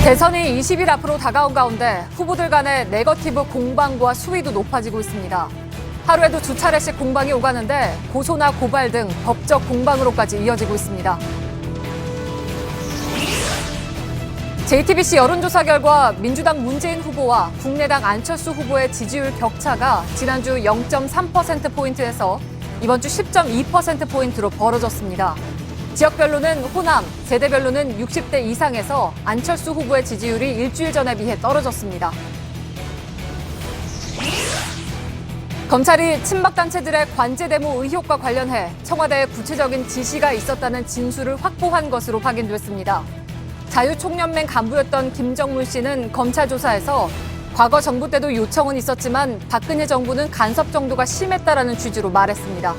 대선이 20일 앞으로 다가온 가운데 후보들 간의 네거티브 공방과 수위도 높아지고 있습니다. 하루에도 두 차례씩 공방이 오가는데 고소나 고발 등 법적 공방으로까지 이어지고 있습니다. JTBC 여론조사 결과 민주당 문재인 후보와 국민의당 안철수 후보의 지지율 격차가 지난주 0.3%포인트에서 이번 주 10.2%포인트로 벌어졌습니다. 지역별로는 호남, 세대별로는 60대 이상에서 안철수 후보의 지지율이 일주일 전에 비해 떨어졌습니다. 검찰이 친박단체들의 관제대모 의혹과 관련해 청와대에 구체적인 지시가 있었다는 진술을 확보한 것으로 확인됐습니다. 자유총연맹 간부였던 김정문 씨는 검찰 조사에서 과거 정부 때도 요청은 있었지만 박근혜 정부는 간섭 정도가 심했다라는 취지로 말했습니다.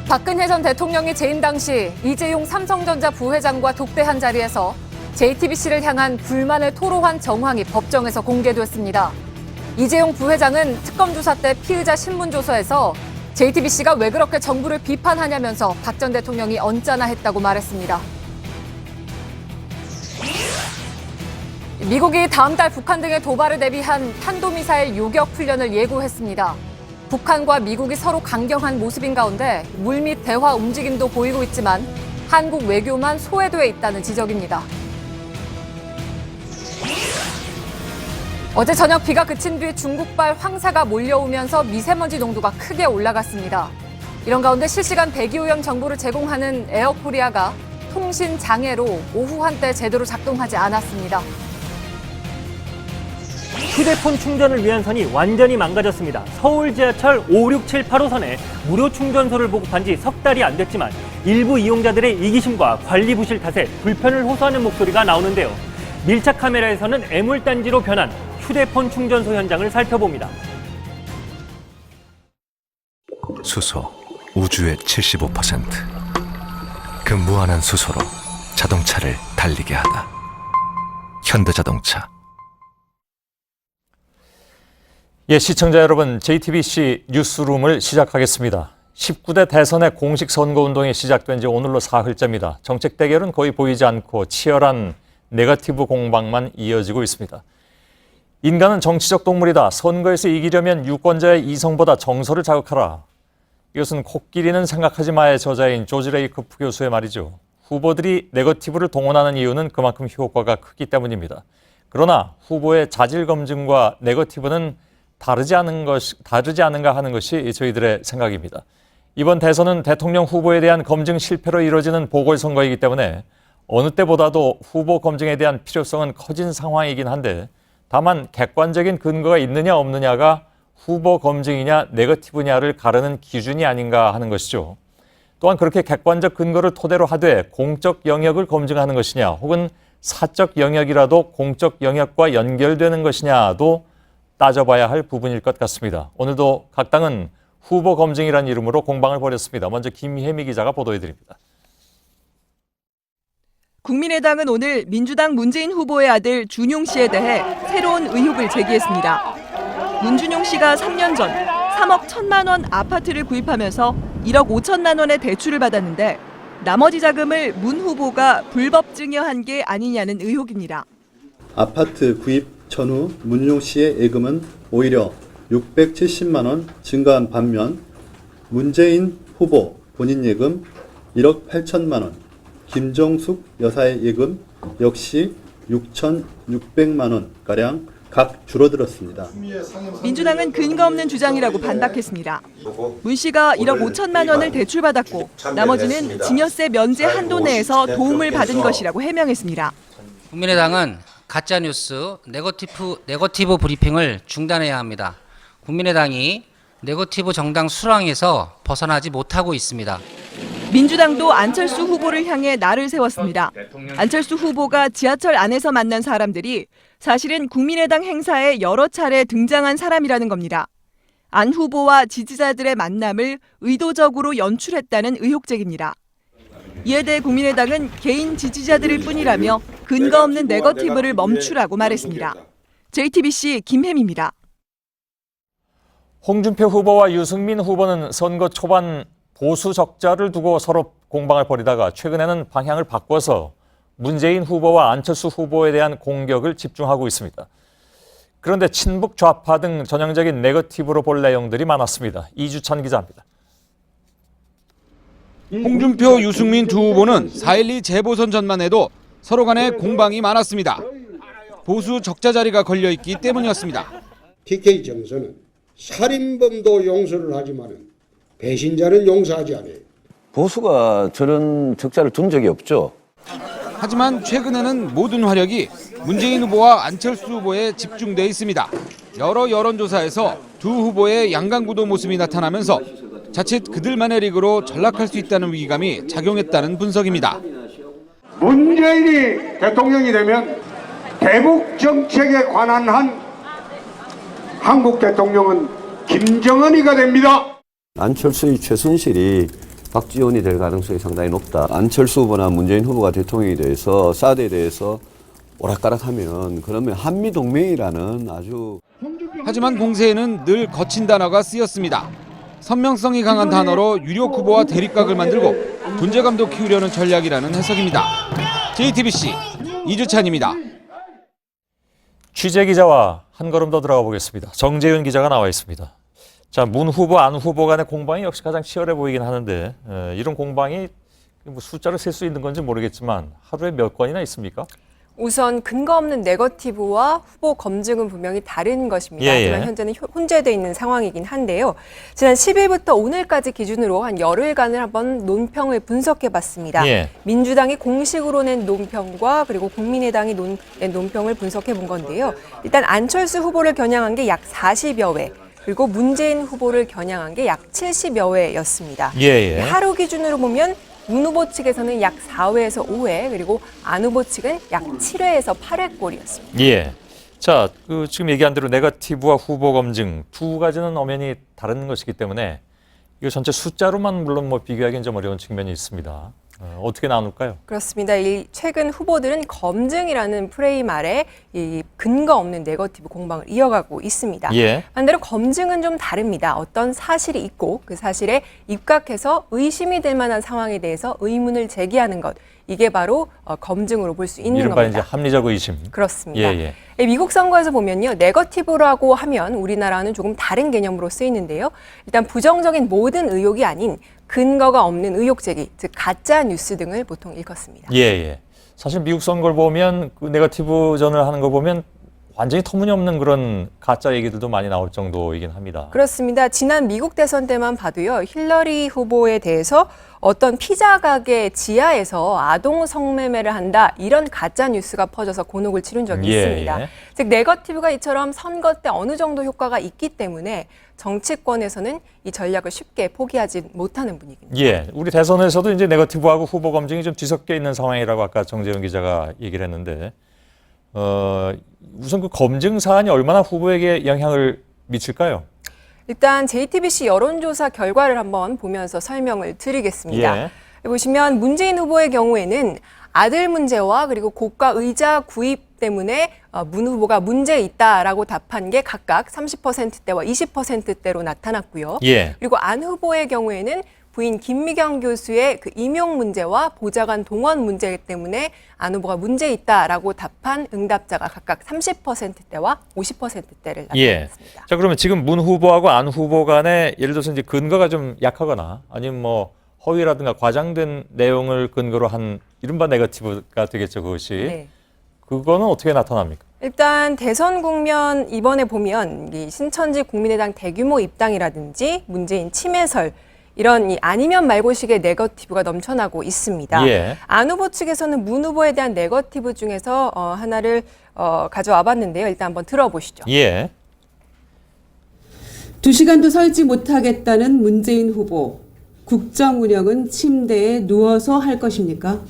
박근혜 전 대통령이 재임 당시 이재용 삼성전자 부회장과 독대한 자리에서 JTBC를 향한 불만을 토로한 정황이 법정에서 공개됐습니다. 이재용 부회장은 특검 조사 때 피의자 신문조서에서 JTBC가 왜 그렇게 정부를 비판하냐면서 박 전 대통령이 언짢아 했다고 말했습니다. 미국이 다음 달 북한 등의 도발을 대비한 탄도미사일 요격 훈련을 예고했습니다. 북한과 미국이 서로 강경한 모습인 가운데 물밑 대화 움직임도 보이고 있지만 한국 외교만 소외돼 있다는 지적입니다. 어제 저녁 비가 그친 뒤 중국발 황사가 몰려오면서 미세먼지 농도가 크게 올라갔습니다. 이런 가운데 실시간 대기오염 정보를 제공하는 에어코리아가 통신 장애로 오후 한때 제대로 작동하지 않았습니다. 휴대폰 충전을 위한 선이 완전히 망가졌습니다. 서울 지하철 5, 6, 7, 8호선에 무료 충전소를 보급한 지 석 달이 안 됐지만 일부 이용자들의 이기심과 관리 부실 탓에 불편을 호소하는 목소리가 나오는데요. 밀착 카메라에서는 애물단지로 변한 휴대폰 충전소 현장을 살펴봅니다. 수소, 우주의 75%. 그 무한한 수소로 자동차를 달리게 하다. 현대자동차. 예, 시청자 여러분, JTBC 뉴스룸을 시작하겠습니다. 19대 대선의 공식 선거운동이 시작된 지 오늘로 사흘째입니다. 정책 대결은 거의 보이지 않고 치열한 네거티브 공방만 이어지고 있습니다. 인간은 정치적 동물이다. 선거에서 이기려면 유권자의 이성보다 정서를 자극하라. 이것은 코끼리는 생각하지 마의 저자인 조지 레이커프 교수의 말이죠. 후보들이 네거티브를 동원하는 이유는 그만큼 효과가 크기 때문입니다. 그러나 후보의 자질 검증과 네거티브는 다르지 않은가 하는 것이 저희들의 생각입니다. 이번 대선은 대통령 후보에 대한 검증 실패로 이루어지는 보궐선거이기 때문에 어느 때보다도 후보 검증에 대한 필요성은 커진 상황이긴 한데 다만 객관적인 근거가 있느냐 없느냐가 후보 검증이냐 네거티브냐를 가르는 기준이 아닌가 하는 것이죠. 또한 그렇게 객관적 근거를 토대로 하되 공적 영역을 검증하는 것이냐 혹은 사적 영역이라도 공적 영역과 연결되는 것이냐도 따져봐야 할 부분일 것 같습니다. 오늘도 각 당은 후보 검증이라는 이름으로 공방을 벌였습니다. 먼저 김혜미 기자가 보도해드립니다. 국민의당은 오늘 민주당 문재인 후보의 아들 준용 씨에 대해 새로운 의혹을 제기했습니다. 문준용 씨가 3년 전 3억 1천만 원 아파트를 구입하면서 1억 5천만 원의 대출을 받았는데 나머지 자금을 문 후보가 불법 증여한 게 아니냐는 의혹입니다. 아파트 구입 전후 문용 씨의 예금은 오히려 670만 원 증가한 반면 문재인 후보 본인 예금 1억 8천만 원, 김정숙 여사의 예금 역시 6,600만 원가량 각 줄어들었습니다. 민주당은 근거 없는 주장이라고 반박했습니다. 문 씨가 1억 5천만 원을 대출받았고 나머지는 증여세 면제 한도 내에서 도움을 받은 것이라고 해명했습니다. 국민의당은 가짜뉴스, 네거티브 브리핑을 중단해야 합니다. 국민의당이 네거티브 정당 수렁에서 벗어나지 못하고 있습니다. 민주당도 안철수 후보를 향해 날을 세웠습니다. 안철수 후보가 지하철 안에서 만난 사람들이 사실은 국민의당 행사에 여러 차례 등장한 사람이라는 겁니다. 안 후보와 지지자들의 만남을 의도적으로 연출했다는 의혹 제기입니다. 이에 대해 국민의당은 개인 지지자들일 뿐이라며 근거 없는 네거티브를 멈추라고 말했습니다. JTBC 김혜미입니다. 홍준표 후보와 유승민 후보는 선거 초반 보수 적자를 두고 서로 공방을 벌이다가 최근에는 방향을 바꿔서 문재인 후보와 안철수 후보에 대한 공격을 집중하고 있습니다. 그런데 친북 좌파 등 전형적인 네거티브로 볼 내용들이 많았습니다. 이주찬 기자입니다. 홍준표, 유승민 두 후보는 4.12 재보선 전만 해도 서로 간에 공방이 많았습니다. 보수 적자 자리가 걸려있기 때문이었습니다. TK 정서는 살인범도 용서를 하지만 배신자는 용서하지 않아요. 보수가 저런 적자를 둔 적이 없죠. 하지만 최근에는 모든 화력이 문재인 후보와 안철수 후보에 집중돼 있습니다. 여러 여론조사에서 두 후보의 양강구도 모습이 나타나면서 자칫 그들만의 리그로 전락할 수 있다는 위기감이 작용했다는 분석입니다. 문재인이 대통령이 되면 대북 정책에 관한 한 한국 대통령은 김정은이가 됩니다. 안철수의 최순실이 박지원이 될 가능성이 상당히 높다. 안철수 후보나 문재인 후보가 대통령이 돼서 사드에 대해서 오락가락하면 그러면 한미동맹이라는 아주 하지만 공세에는 늘 거친 단어가 쓰였습니다. 선명성이 강한 단어로 유력 후보와 대립각을 만들고 존재감도 키우려는 전략이라는 해석입니다. JTBC 이주찬입니다. 취재 기자와 한 걸음 더 들어가 보겠습니다. 정재윤 기자가 나와 있습니다. 자, 문 후보, 안 후보 간의 공방이 역시 가장 치열해 보이긴 하는데 이런 공방이 뭐 숫자로 셀 수 있는 건지 모르겠지만 하루에 몇 건이나 있습니까? 우선 근거 없는 네거티브와 후보 검증은 분명히 다른 것입니다. 예, 예. 하지만 현재는 혼재되어 있는 상황이긴 한데요. 지난 10일부터 오늘까지 기준으로 한 열흘간을 한번 논평을 분석해봤습니다. 예. 민주당이 공식으로 낸 논평과 그리고 국민의당이 낸 논평을 분석해본 건데요. 일단 안철수 후보를 겨냥한 게 약 40여 회. 그리고 문재인 후보를 겨냥한 게 약 70여 회였습니다. 예, 예. 하루 기준으로 보면 문 후보 측에서는 약 4회에서 5회, 그리고 안 후보 측은 약 7회에서 8회꼴이었습니다. 예. 자, 지금 얘기한 대로 네거티브와 후보 검증 두 가지는 엄연히 다른 것이기 때문에 이거 전체 숫자로만 물론 뭐 비교하기는 좀 어려운 측면이 있습니다. 어떻게 나눌까요? 그렇습니다. 이 최근 후보들은 검증이라는 프레임 아래 이 근거 없는 네거티브 공방을 이어가고 있습니다. 예. 반대로 검증은 좀 다릅니다. 어떤 사실이 있고 그 사실에 입각해서 의심이 될 만한 상황에 대해서 의문을 제기하는 것. 이게 바로 검증으로 볼 수 있는 이른바 겁니다. 이제 합리적 의심. 그렇습니다. 예, 미국 선거에서 보면요. 네거티브라고 하면 우리나라는 조금 다른 개념으로 쓰이는데요. 일단 부정적인 모든 의혹이 아닌 근거가 없는 의혹 제기, 즉 가짜 뉴스 등을 보통 일컫습니다. 예, 예. 사실 미국 선거를 보면 그 네거티브전을 하는 거 보면 완전히 터무니없는 그런 가짜 얘기들도 많이 나올 정도이긴 합니다. 그렇습니다. 지난 미국 대선 때만 봐도요. 힐러리 후보에 대해서 어떤 피자 가게 지하에서 아동 성매매를 한다 이런 가짜 뉴스가 퍼져서 곤혹을 치른 적이 있습니다. 즉 네거티브가 이처럼 선거 때 어느 정도 효과가 있기 때문에 정치권에서는 이 전략을 쉽게 포기하지 못하는 분위기입니다. 예, 우리 대선에서도 이제 네거티브하고 후보 검증이 좀 뒤섞여 있는 상황이라고 아까 정재훈 기자가 얘기를 했는데 우선 그 검증 사안이 얼마나 후보에게 영향을 미칠까요? 일단 JTBC 여론조사 결과를 한번 보면서 설명을 드리겠습니다. 예. 보시면 문재인 후보의 경우에는 아들 문제와 그리고 고가 의자 구입 때문에 문 후보가 문제 있다라고 답한 게 각각 30%대와 20%대로 나타났고요. 예. 그리고 안 후보의 경우에는 부인 김미경 교수의 그 임용 문제와 보좌관 동원 문제 때문에 안 후보가 문제 있다라고 답한 응답자가 각각 30%대와 50%대를 나타냈습니다. 예. 자, 그러면 지금 문 후보하고 안 후보 간에 예를 들어서 이제 근거가 좀 약하거나 아니면 뭐 허위라든가 과장된 내용을 근거로 한 이른바 네거티브가 되겠죠, 그것이. 네. 그거는 어떻게 나타납니까? 일단 대선 국면 이번에 보면 이 신천지 국민의당 대규모 입당이라든지 문재인 침해설 이런 이 아니면 말고식의 네거티브가 넘쳐나고 있습니다. 예. 안 후보 측에서는 문 후보에 대한 네거티브 중에서 하나를 가져와 봤는데요. 일단 한번 들어보시죠. 예. 2시간도 설지 못하겠다는 문재인 후보. 국정 운영은 침대에 누워서 할 것입니까?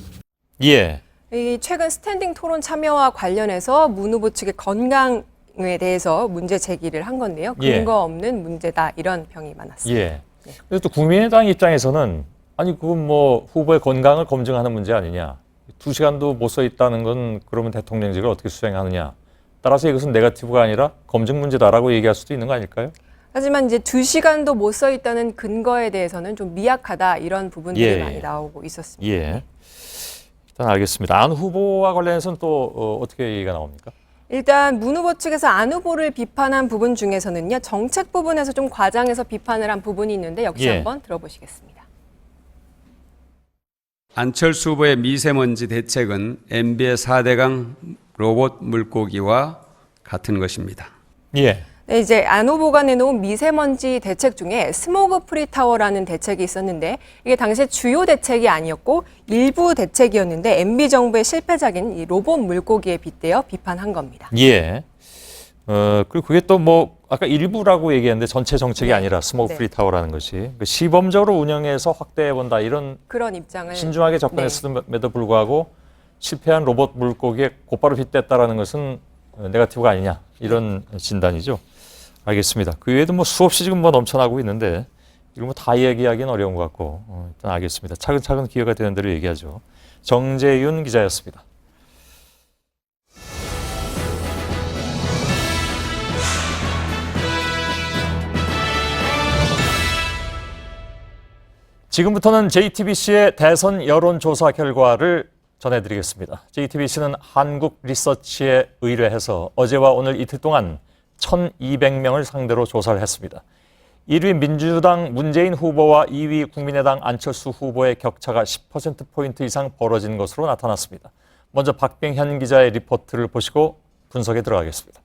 예. 이 최근 스탠딩 토론 참여와 관련해서 문 후보 측의 건강에 대해서 문제 제기를 한 건데요. 근거 없는 문제다 이런 평이 많았습니다. 예. 그래서 또 국민의당 입장에서는 아니 그건 뭐 후보의 건강을 검증하는 문제 아니냐. 2시간도 못 서 있다는 건 그러면 대통령직을 어떻게 수행하느냐. 따라서 이것은 네거티브가 아니라 검증 문제다라고 얘기할 수도 있는 거 아닐까요? 하지만 이제 2시간도 못 서 있다는 근거에 대해서는 좀 미약하다 이런 부분들이 많이 나오고 있었습니다. 예. 일단 알겠습니다. 안 후보와 관련해서는 또 어떻게 얘기가 나옵니까? 일단 문 후보 측에서 안 후보를 비판한 부분 중에서는요. 정책 부분에서 좀 과장해서 비판을 한 부분이 있는데 역시 한번 들어보시겠습니다. 안철수 후보의 미세먼지 대책은 MB의 4대강 로봇 물고기와 같은 것입니다. 예. 네, 이제 안 후보가 내놓은 미세먼지 대책 중에 스모그 프리 타워라는 대책이 있었는데 이게 당시에 주요 대책이 아니었고 일부 대책이었는데 MB 정부의 실패작인 이 로봇 물고기에 빗대어 비판한 겁니다. 예. 그리고 그게 또 뭐 아까 일부라고 얘기했는데 전체 정책이 아니라 스모그 프리 타워라는 것이 시범적으로 운영해서 확대해 본다 이런 그런 입장을 신중하게 접근했음에도 불구하고 실패한 로봇 물고기에 곧바로 빗댔다라는 것은 네거티브가 아니냐 이런 진단이죠. 알겠습니다. 그 외에도 뭐 수없이 지금 뭐 넘쳐나고 있는데 이거 뭐 다 얘기하기는 어려운 것 같고 일단 알겠습니다. 차근차근 기회가 되는 대로 얘기하죠. 정재윤 기자였습니다. 지금부터는 JTBC의 대선 여론조사 결과를 전해드리겠습니다. JTBC는 한국리서치에 의뢰해서 어제와 오늘 이틀 동안 1,200명을 상대로 조사를 했습니다. 1위 민주당 문재인 후보와 2위 국민의당 안철수 후보의 격차가 10%포인트 이상 벌어진 것으로 나타났습니다. 먼저 박병현 기자의 리포트를 보시고 분석에 들어가겠습니다.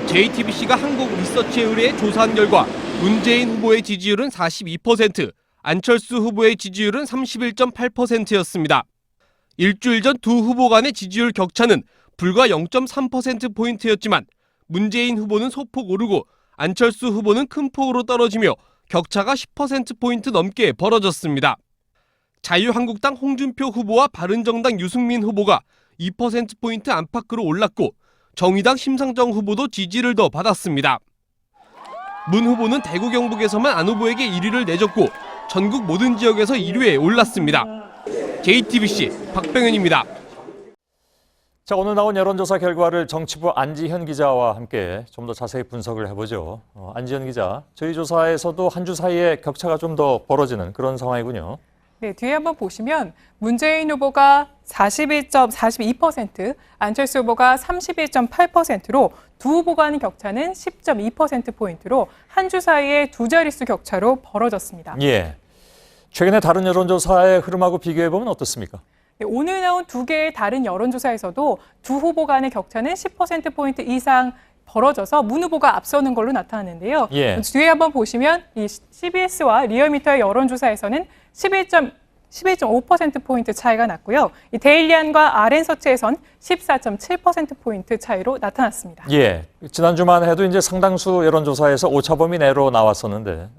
JTBC가 한국리서치에 의뢰해 조사한 결과 문재인 후보의 지지율은 42%, 안철수 후보의 지지율은 31.8%였습니다. 일주일 전 두 후보 간의 지지율 격차는 불과 0.3%포인트였지만 문재인 후보는 소폭 오르고 안철수 후보는 큰 폭으로 떨어지며 격차가 10%포인트 넘게 벌어졌습니다. 자유한국당 홍준표 후보와 바른정당 유승민 후보가 2%포인트 안팎으로 올랐고 정의당 심상정 후보도 지지를 더 받았습니다. 문 후보는 대구 경북에서만 안 후보에게 1위를 내줬고 전국 모든 지역에서 1위에 올랐습니다. JTBC 박병현입니다. 자, 오늘 나온 여론조사 결과를 정치부 안지현 기자와 함께 좀 더 자세히 분석을 해보죠. 안지현 기자, 저희 조사에서도 한 주 사이에 격차가 좀 더 벌어지는 그런 상황이군요. 네, 뒤에 한번 보시면 문재인 후보가 42%, 안철수 후보가 31.8%로 두 후보 간의 격차는 10.2%포인트로 한 주 사이에 두 자릿수 격차로 벌어졌습니다. 예. 최근에 다른 여론조사의 흐름하고 비교해보면 어떻습니까? 네, 오늘 나온 두 개의 다른 여론조사에서도 두 후보 간의 격차는 10%포인트 이상 벌어져서 문 후보가 앞서는 걸로 나타났는데요. 예. 뒤에 한번 보시면 이 CBS와 리얼미터의 여론조사에서는 11.5%포인트 차이가 났고요. 이 데일리안과 RN서치에선 14.7%포인트 차이로 나타났습니다. 예. 지난주만 해도 이제 상당수 여론조사에서 오차범위 내로 나왔었는데,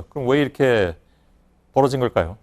그럼 왜 이렇게 벌어진 걸까요?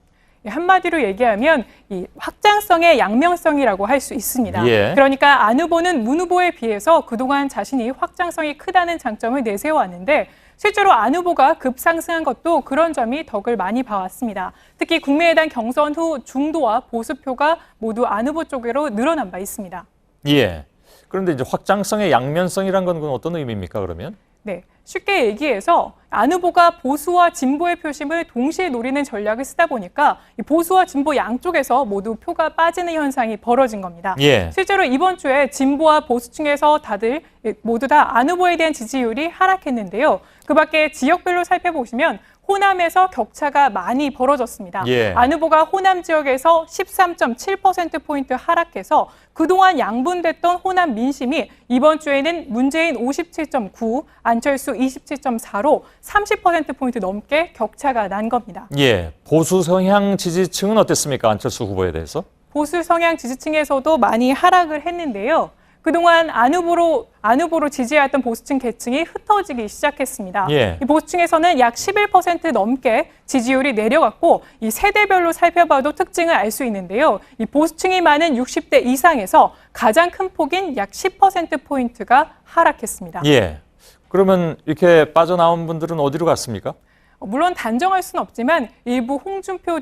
한마디로 얘기하면 이 확장성의 양면성이라고 할 수 있습니다. 예. 그러니까 안 후보는 문 후보에 비해서 그동안 자신이 확장성이 크다는 장점을 내세워왔는데 실제로 안 후보가 급상승한 것도 그런 점이 덕을 많이 봐왔습니다. 특히 국민의당 경선 후 중도와 보수표가 모두 안 후보 쪽으로 늘어난 바 있습니다. 예. 그런데 이제 확장성의 양면성이란 건 어떤 의미입니까, 그러면? 네, 쉽게 얘기해서 안 후보가 보수와 진보의 표심을 동시에 노리는 전략을 쓰다 보니까 이 보수와 진보 양쪽에서 모두 표가 빠지는 현상이 벌어진 겁니다. 예. 실제로 이번 주에 진보와 보수층에서 다들 모두 다 안 후보에 대한 지지율이 하락했는데요. 그 밖에 지역별로 살펴보시면 호남에서 격차가 많이 벌어졌습니다. 예. 안 후보가 호남 지역에서 13.7%포인트 하락해서 그동안 양분됐던 호남 민심이 이번 주에는 문재인 57.9, 안철수 27.4로 30%포인트 넘게 격차가 난 겁니다. 예. 보수 성향 지지층은 어땠습니까, 안철수 후보에 대해서? 보수 성향 지지층에서도 많이 하락을 했는데요. 그동안 안 후보로 지지해왔던 보수층 계층이 흩어지기 시작했습니다. 예. 이 보수층에서는 약 11% 넘게 지지율이 내려갔고 이 세대별로 살펴봐도 특징을 알 수 있는데요. 이 보수층이 많은 60대 이상에서 가장 큰 폭인 약 10%포인트가 하락했습니다. 예. 그러면 이렇게 빠져나온 분들은 어디로 갔습니까? 물론 단정할 수는 없지만 일부 홍준표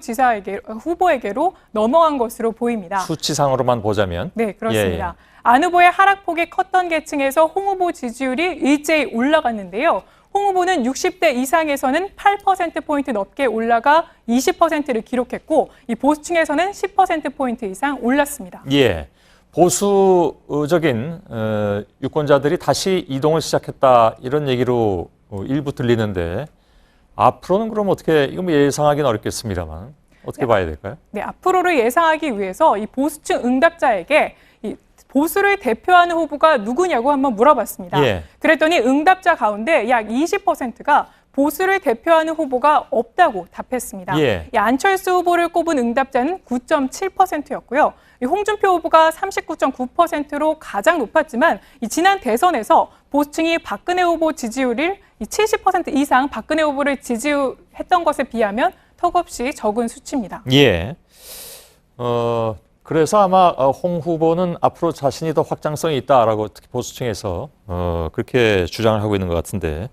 후보에게로 넘어간 것으로 보입니다. 수치상으로만 보자면. 네, 그렇습니다. 예. 안 후보의 하락폭이 컸던 계층에서 홍 후보 지지율이 일제히 올라갔는데요. 홍 후보는 60대 이상에서는 8%포인트 넘게 올라가 20%를 기록했고 이 보수층에서는 10%포인트 이상 올랐습니다. 예, 보수적인 유권자들이 다시 이동을 시작했다 이런 얘기로 일부 들리는데 앞으로는 그럼 어떻게, 이건 뭐 예상하기는 어렵겠습니다만 어떻게 봐야 될까요? 네, 앞으로를 예상하기 위해서 이 보수층 응답자에게 이 보수를 대표하는 후보가 누구냐고 한번 물어봤습니다. 예. 그랬더니 응답자 가운데 약 20%가 보수를 대표하는 후보가 없다고 답했습니다. 예. 이 안철수 후보를 꼽은 응답자는 9.7%였고요. 이 홍준표 후보가 39.9%로 가장 높았지만 이 지난 대선에서 보수층이 박근혜 후보 지지율을 70% 이상 박근혜 후보를 지지했던 것에 비하면 턱없이 적은 수치입니다. 예. 그래서 아마 홍 후보는 앞으로 자신이 더 확장성이 있다라고 특히 보수층에서 그렇게 주장을 하고 있는 것 같은데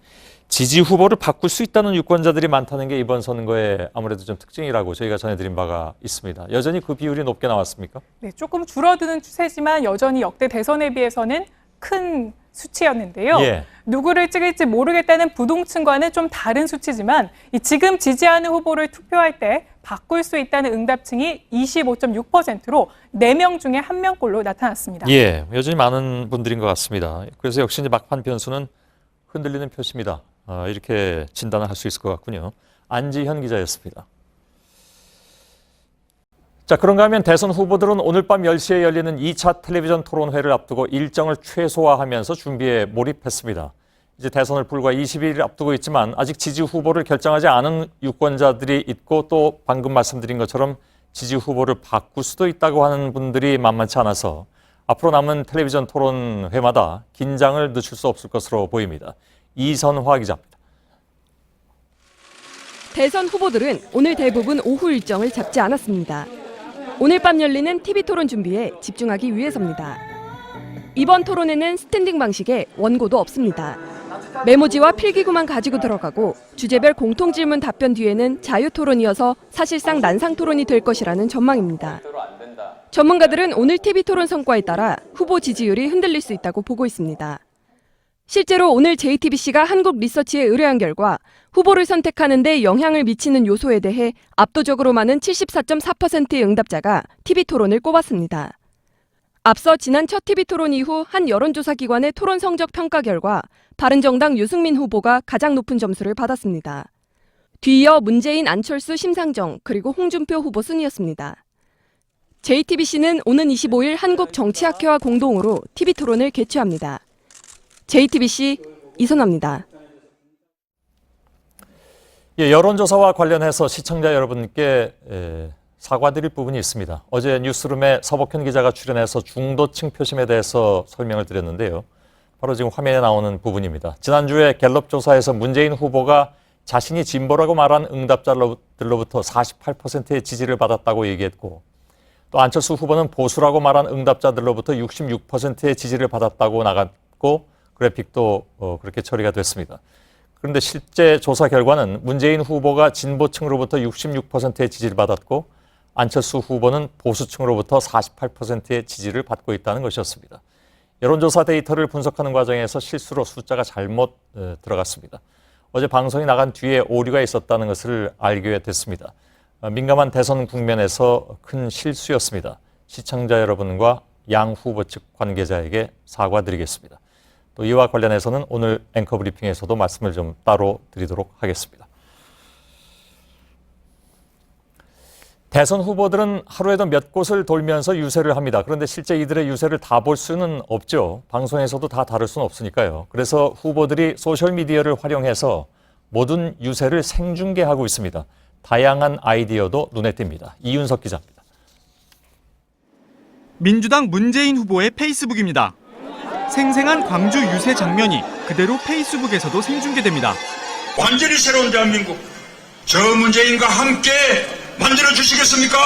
지지 후보를 바꿀 수 있다는 유권자들이 많다는 게 이번 선거의 아무래도 좀 특징이라고 저희가 전해드린 바가 있습니다. 여전히 그 비율이 높게 나왔습니까? 네, 조금 줄어드는 추세지만 여전히 역대 대선에 비해서는 큰 수치였는데요. 예. 누구를 찍을지 모르겠다는 부동층과는 좀 다른 수치지만 지금 지지하는 후보를 투표할 때 바꿀 수 있다는 응답층이 25.6%로 4명 중에 1명꼴로 나타났습니다. 예, 여전히 많은 분들인 것 같습니다. 그래서 역시 이제 막판 변수는 흔들리는 표시입니다. 이렇게 진단을 할 수 있을 것 같군요. 안지현 기자였습니다. 자, 그런가 하면 대선 후보들은 오늘 밤 10시에 열리는 2차 텔레비전 토론회를 앞두고 일정을 최소화하면서 준비에 몰입했습니다. 이제 대선을 불과 20일 앞두고 있지만 아직 지지 후보를 결정하지 않은 유권자들이 있고 또 방금 말씀드린 것처럼 지지 후보를 바꿀 수도 있다고 하는 분들이 만만치 않아서 앞으로 남은 텔레비전 토론회마다 긴장을 늦출 수 없을 것으로 보입니다. 이선화 기자입니다. 대선 후보들은 오늘 대부분 오후 일정을 잡지 않았습니다. 오늘 밤 열리는 TV 토론 준비에 집중하기 위해서입니다. 이번 토론에는 스탠딩 방식에 원고도 없습니다. 메모지와 필기구만 가지고 들어가고 주제별 공통질문 답변 뒤에는 자유토론이어서 사실상 난상토론이 될 것이라는 전망입니다. 전문가들은 오늘 TV 토론 성과에 따라 후보 지지율이 흔들릴 수 있다고 보고 있습니다. 실제로 오늘 JTBC가 한국 리서치에 의뢰한 결과 후보를 선택하는 데 영향을 미치는 요소에 대해 압도적으로 많은 74.4%의 응답자가 TV 토론을 꼽았습니다. 앞서 지난 첫 TV 토론 이후 한 여론조사 기관의 토론 성적 평가 결과 바른정당 유승민 후보가 가장 높은 점수를 받았습니다. 뒤이어 문재인, 안철수, 심상정 그리고 홍준표 후보 순이었습니다. JTBC는 오는 25일 한국정치학회와 공동으로 TV 토론을 개최합니다. JTBC 이선화입니다. 예, 여론조사와 관련해서 시청자 여러분께 사과드릴 부분이 있습니다. 어제 뉴스룸에 서복현 기자가 출연해서 중도층 표심에 대해서 설명을 드렸는데요. 바로 지금 화면에 나오는 부분입니다. 지난주에 갤럽 조사에서 문재인 후보가 자신이 진보라고 말한 응답자들로부터 48%의 지지를 받았다고 얘기했고 또 안철수 후보는 보수라고 말한 응답자들로부터 66%의 지지를 받았다고 나갔고 그래픽도 그렇게 처리가 됐습니다. 그런데 실제 조사 결과는 문재인 후보가 진보층으로부터 66%의 지지를 받았고 안철수 후보는 보수층으로부터 48%의 지지를 받고 있다는 것이었습니다. 여론조사 데이터를 분석하는 과정에서 실수로 숫자가 잘못 들어갔습니다. 어제 방송이 나간 뒤에 오류가 있었다는 것을 알게 됐습니다. 민감한 대선 국면에서 큰 실수였습니다. 시청자 여러분과 양 후보 측 관계자에게 사과드리겠습니다. 또 이와 관련해서는 오늘 앵커 브리핑에서도 말씀을 좀 따로 드리도록 하겠습니다. 대선 후보들은 하루에도 몇 곳을 돌면서 유세를 합니다. 그런데 실제 이들의 유세를 다 볼 수는 없죠. 방송에서도 다 다룰 수는 없으니까요. 그래서 후보들이 소셜미디어를 활용해서 모든 유세를 생중계하고 있습니다. 다양한 아이디어도 눈에 띕니다. 이윤석 기자입니다. 민주당 문재인 후보의 페이스북입니다. 생생한 광주 유세 장면이 그대로 페이스북에서도 생중계됩니다. 완전히 새로운 대한민국, 저 문재인과 함께 만들어주시겠습니까?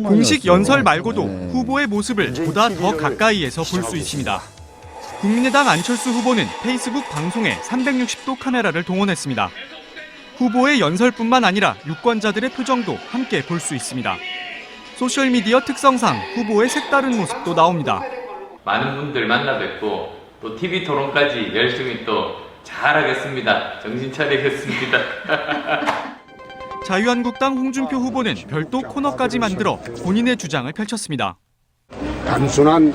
공식 연설 말고도 후보의 모습을 보다 더 가까이에서 볼 수 있습니다. 국민의당 안철수 후보는 페이스북 방송에 360도 카메라를 동원했습니다. 후보의 연설뿐만 아니라 유권자들의 표정도 함께 볼 수 있습니다. 소셜미디어 특성상 후보의 색다른 모습도 나옵니다. 많은 분들 만나 뵙고 또 TV 토론까지 열심히 또 잘하겠습니다. 정신 차리겠습니다. 자유한국당 홍준표 후보는 별도 코너까지 만들어 본인의 주장을 펼쳤습니다. 단순한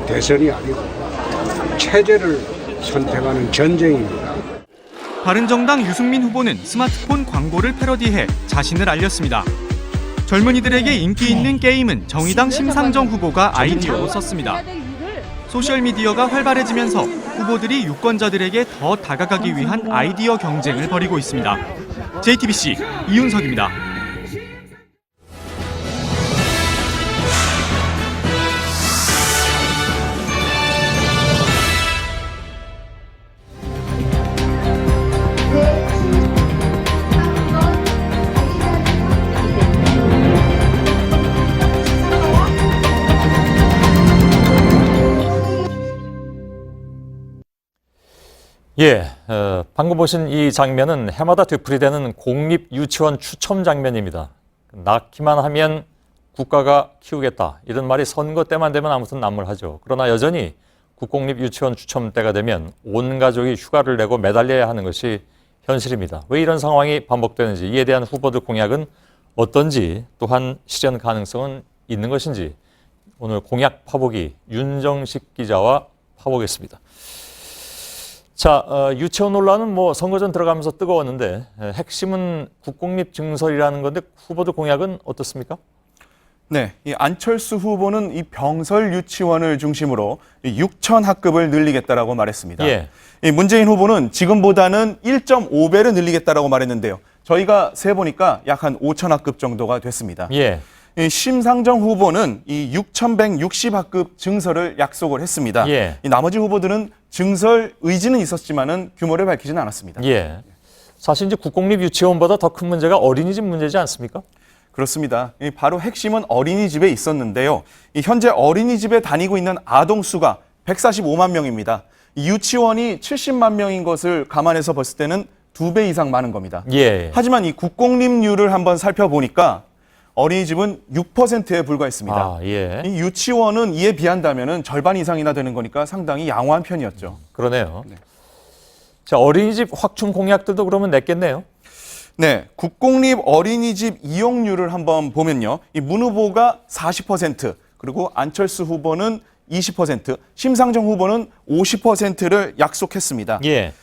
대선이 아니고 체제를 선택하는 전쟁입니다. 바른정당 유승민 후보는 스마트폰 광고를 패러디해 자신을 알렸습니다. 젊은이들에게 인기 있는 게임은 정의당 심상정 후보가 아이디어로 썼습니다. 소셜미디어가 활발해지면서 후보들이 유권자들에게 더 다가가기 위한 아이디어 경쟁을 벌이고 있습니다. JTBC 이윤석입니다. 예, 방금 보신 이 장면은 해마다 되풀이되는 공립유치원 추첨 장면입니다. 낳기만 하면 국가가 키우겠다. 이런 말이 선거 때만 되면 아무튼 난무하죠. 그러나 여전히 국공립유치원 추첨 때가 되면 온 가족이 휴가를 내고 매달려야 하는 것이 현실입니다. 왜 이런 상황이 반복되는지, 이에 대한 후보들 공약은 어떤지, 또한 실현 가능성은 있는 것인지 오늘 공약 파보기 윤정식 기자와 파보겠습니다. 자, 유치원 논란은 뭐 선거 전 들어가면서 뜨거웠는데 핵심은 국공립 증설이라는 건데 후보들 공약은 어떻습니까? 네, 이 안철수 후보는 이 병설 유치원을 중심으로 6천 학급을 늘리겠다라고 말했습니다. 예. 이 문재인 후보는 지금보다는 1.5배를 늘리겠다라고 말했는데요. 저희가 세보니까 약 한 5천 학급 정도가 됐습니다. 예. 이 심상정 후보는 이 6,160학급 증설을 약속을 했습니다. 예. 이 나머지 후보들은 증설 의지는 있었지만은 규모를 밝히지는 않았습니다. 예. 사실 이제 국공립 유치원보다 더 큰 문제가 어린이집 문제지 않습니까? 그렇습니다. 바로 핵심은 어린이집에 있었는데요. 현재 어린이집에 다니고 있는 아동 수가 145만 명입니다. 유치원이 70만 명인 것을 감안해서 봤을 때는 2배 이상 많은 겁니다. 예. 하지만 이 국공립률을 한번 살펴보니까 어린이집은 6%에 불과했습니다. 아, 예. 이 유치원은 이에 비한다면 절반 이상이나 되는 거니까 상당히 양호한 편이었죠. 그러네요. 네. 자, 어린이집 확충 공약들도 그러면 냈겠네요. 네, 국공립 어린이집 이용률을 한번 보면요. 이 문 후보가 40%, 그리고 안철수 후보는 20%, 심상정 후보는 50%를 약속했습니다. 예.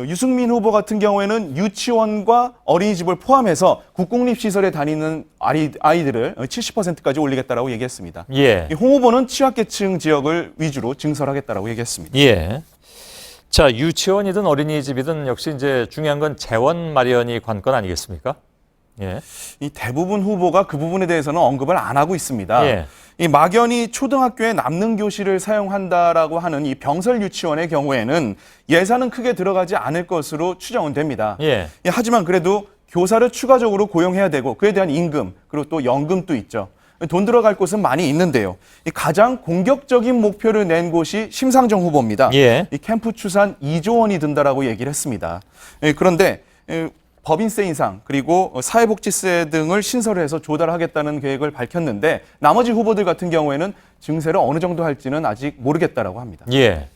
유승민 후보 같은 경우에는 유치원과 어린이집을 포함해서 국공립시설에 다니는 아이들을 70%까지 올리겠다라고 얘기했습니다. 예. 홍 후보는 취약계층 지역을 위주로 증설하겠다라고 얘기했습니다. 예. 자, 유치원이든 어린이집이든 역시 이제 중요한 건 재원 마련이 관건 아니겠습니까? 예. 이 대부분 후보가 그 부분에 대해서는 언급을 안 하고 있습니다. 예. 이 막연히 초등학교에 남는 교실을 사용한다라고 하는 이 병설 유치원의 경우에는 예산은 크게 들어가지 않을 것으로 추정은 됩니다. 예. 하지만 그래도 교사를 추가적으로 고용해야 되고 그에 대한 임금 그리고 또 연금도 있죠. 돈 들어갈 곳은 많이 있는데요. 이 가장 공격적인 목표를 낸 곳이 심상정 후보입니다. 예. 이 캠프 추산 2조 원이 든다라고 얘기를 했습니다. 그런데 법인세 인상 그리고 사회복지세 등을 신설을 해서 조달하겠다는 계획을 밝혔는데 나머지 후보들 같은 경우에는 증세를 어느 정도 할지는 아직 모르겠다라고 합니다. 예.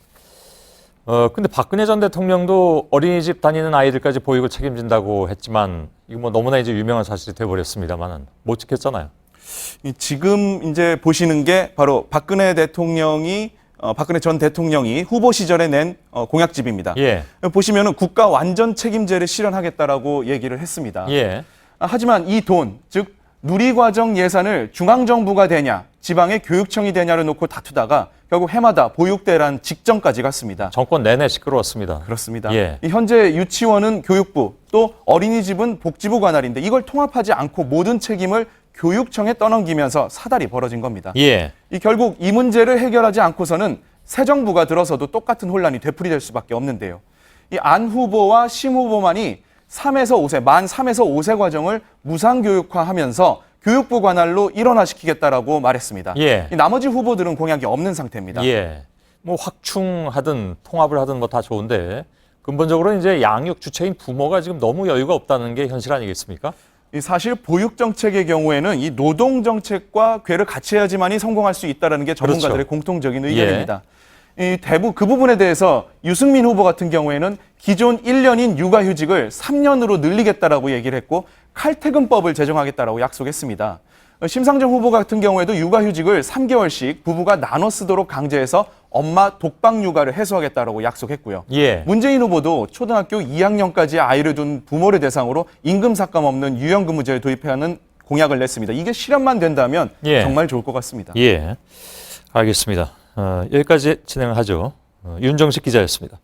근데 박근혜 전 대통령도 어린이집 다니는 아이들까지 보육을 책임진다고 했지만 이거 뭐 너무나 이제 유명한 사실이 돼버렸습니다만은 못 지켰잖아요. 지금 이제 보시는 게 바로 박근혜 전 대통령이 후보 시절에 낸 공약집입니다. 예. 보시면은 국가 완전 책임제를 실현하겠다라고 얘기를 했습니다. 예. 하지만 이 돈, 즉 누리과정 예산을 중앙정부가 되냐, 지방의 교육청이 되냐를 놓고 다투다가 결국 해마다 보육대란 직전까지 갔습니다. 정권 내내 시끄러웠습니다. 그렇습니다. 예. 현재 유치원은 교육부, 또 어린이집은 복지부 관할인데 이걸 통합하지 않고 모든 책임을 교육청에 떠넘기면서 사달이 벌어진 겁니다. 예. 결국 이 문제를 해결하지 않고서는 새 정부가 들어서도 똑같은 혼란이 되풀이될 수밖에 없는데요. 이 안 후보와 심 후보만이 만 3에서 5세 과정을 무상교육화하면서 교육부 관할로 일원화시키겠다라고 말했습니다. 예. 이 나머지 후보들은 공약이 없는 상태입니다. 예. 뭐 확충하든 통합을 하든 뭐 다 좋은데 근본적으로 이제 양육 주체인 부모가 지금 너무 여유가 없다는 게 현실 아니겠습니까? 사실 보육 정책의 경우에는 이 노동 정책과 궤를 같이 해야지만이 성공할 수 있다는 게 전문가들의 그렇죠. 공통적인 의견입니다. 그 부분에 대해서 유승민 후보 같은 경우에는 기존 1년인 육아휴직을 3년으로 늘리겠다라고 얘기를 했고 칼퇴근법을 제정하겠다라고 약속했습니다. 심상정 후보 같은 경우에도 육아휴직을 3개월씩 부부가 나눠 쓰도록 강제해서 엄마 독박 육아를 해소하겠다라고 약속했고요. 문재인 후보도 초등학교 2학년까지 아이를 둔 부모를 대상으로 임금 삭감 없는 유연근무제를 도입하는 공약을 냈습니다. 이게 실현만 된다면 정말 좋을 것 같습니다. 알겠습니다. 여기까지 진행을 하죠. 윤정식 기자였습니다.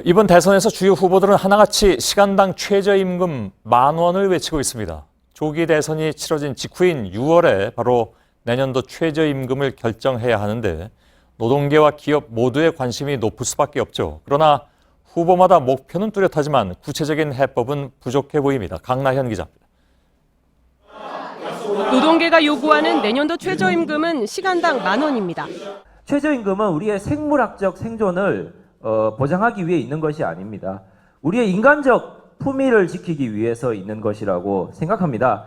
이번 대선에서 주요 후보들은 하나같이 시간당 최저임금 10,000원을 외치고 있습니다. 조기 대선이 치러진 직후인 6월에 바로 내년도 최저임금을 결정해야 하는데 노동계와 기업 모두의 관심이 높을 수밖에 없죠. 그러나 후보마다 목표는 뚜렷하지만 구체적인 해법은 부족해 보입니다. 강나현 기자입니다. 노동계가 요구하는 내년도 최저임금은 시간당 10,000원입니다. 최저임금은 우리의 생물학적 생존을 보장하기 위해 있는 것이 아닙니다. 우리의 인간적 품위를 지키기 위해서 있는 것이라고 생각합니다.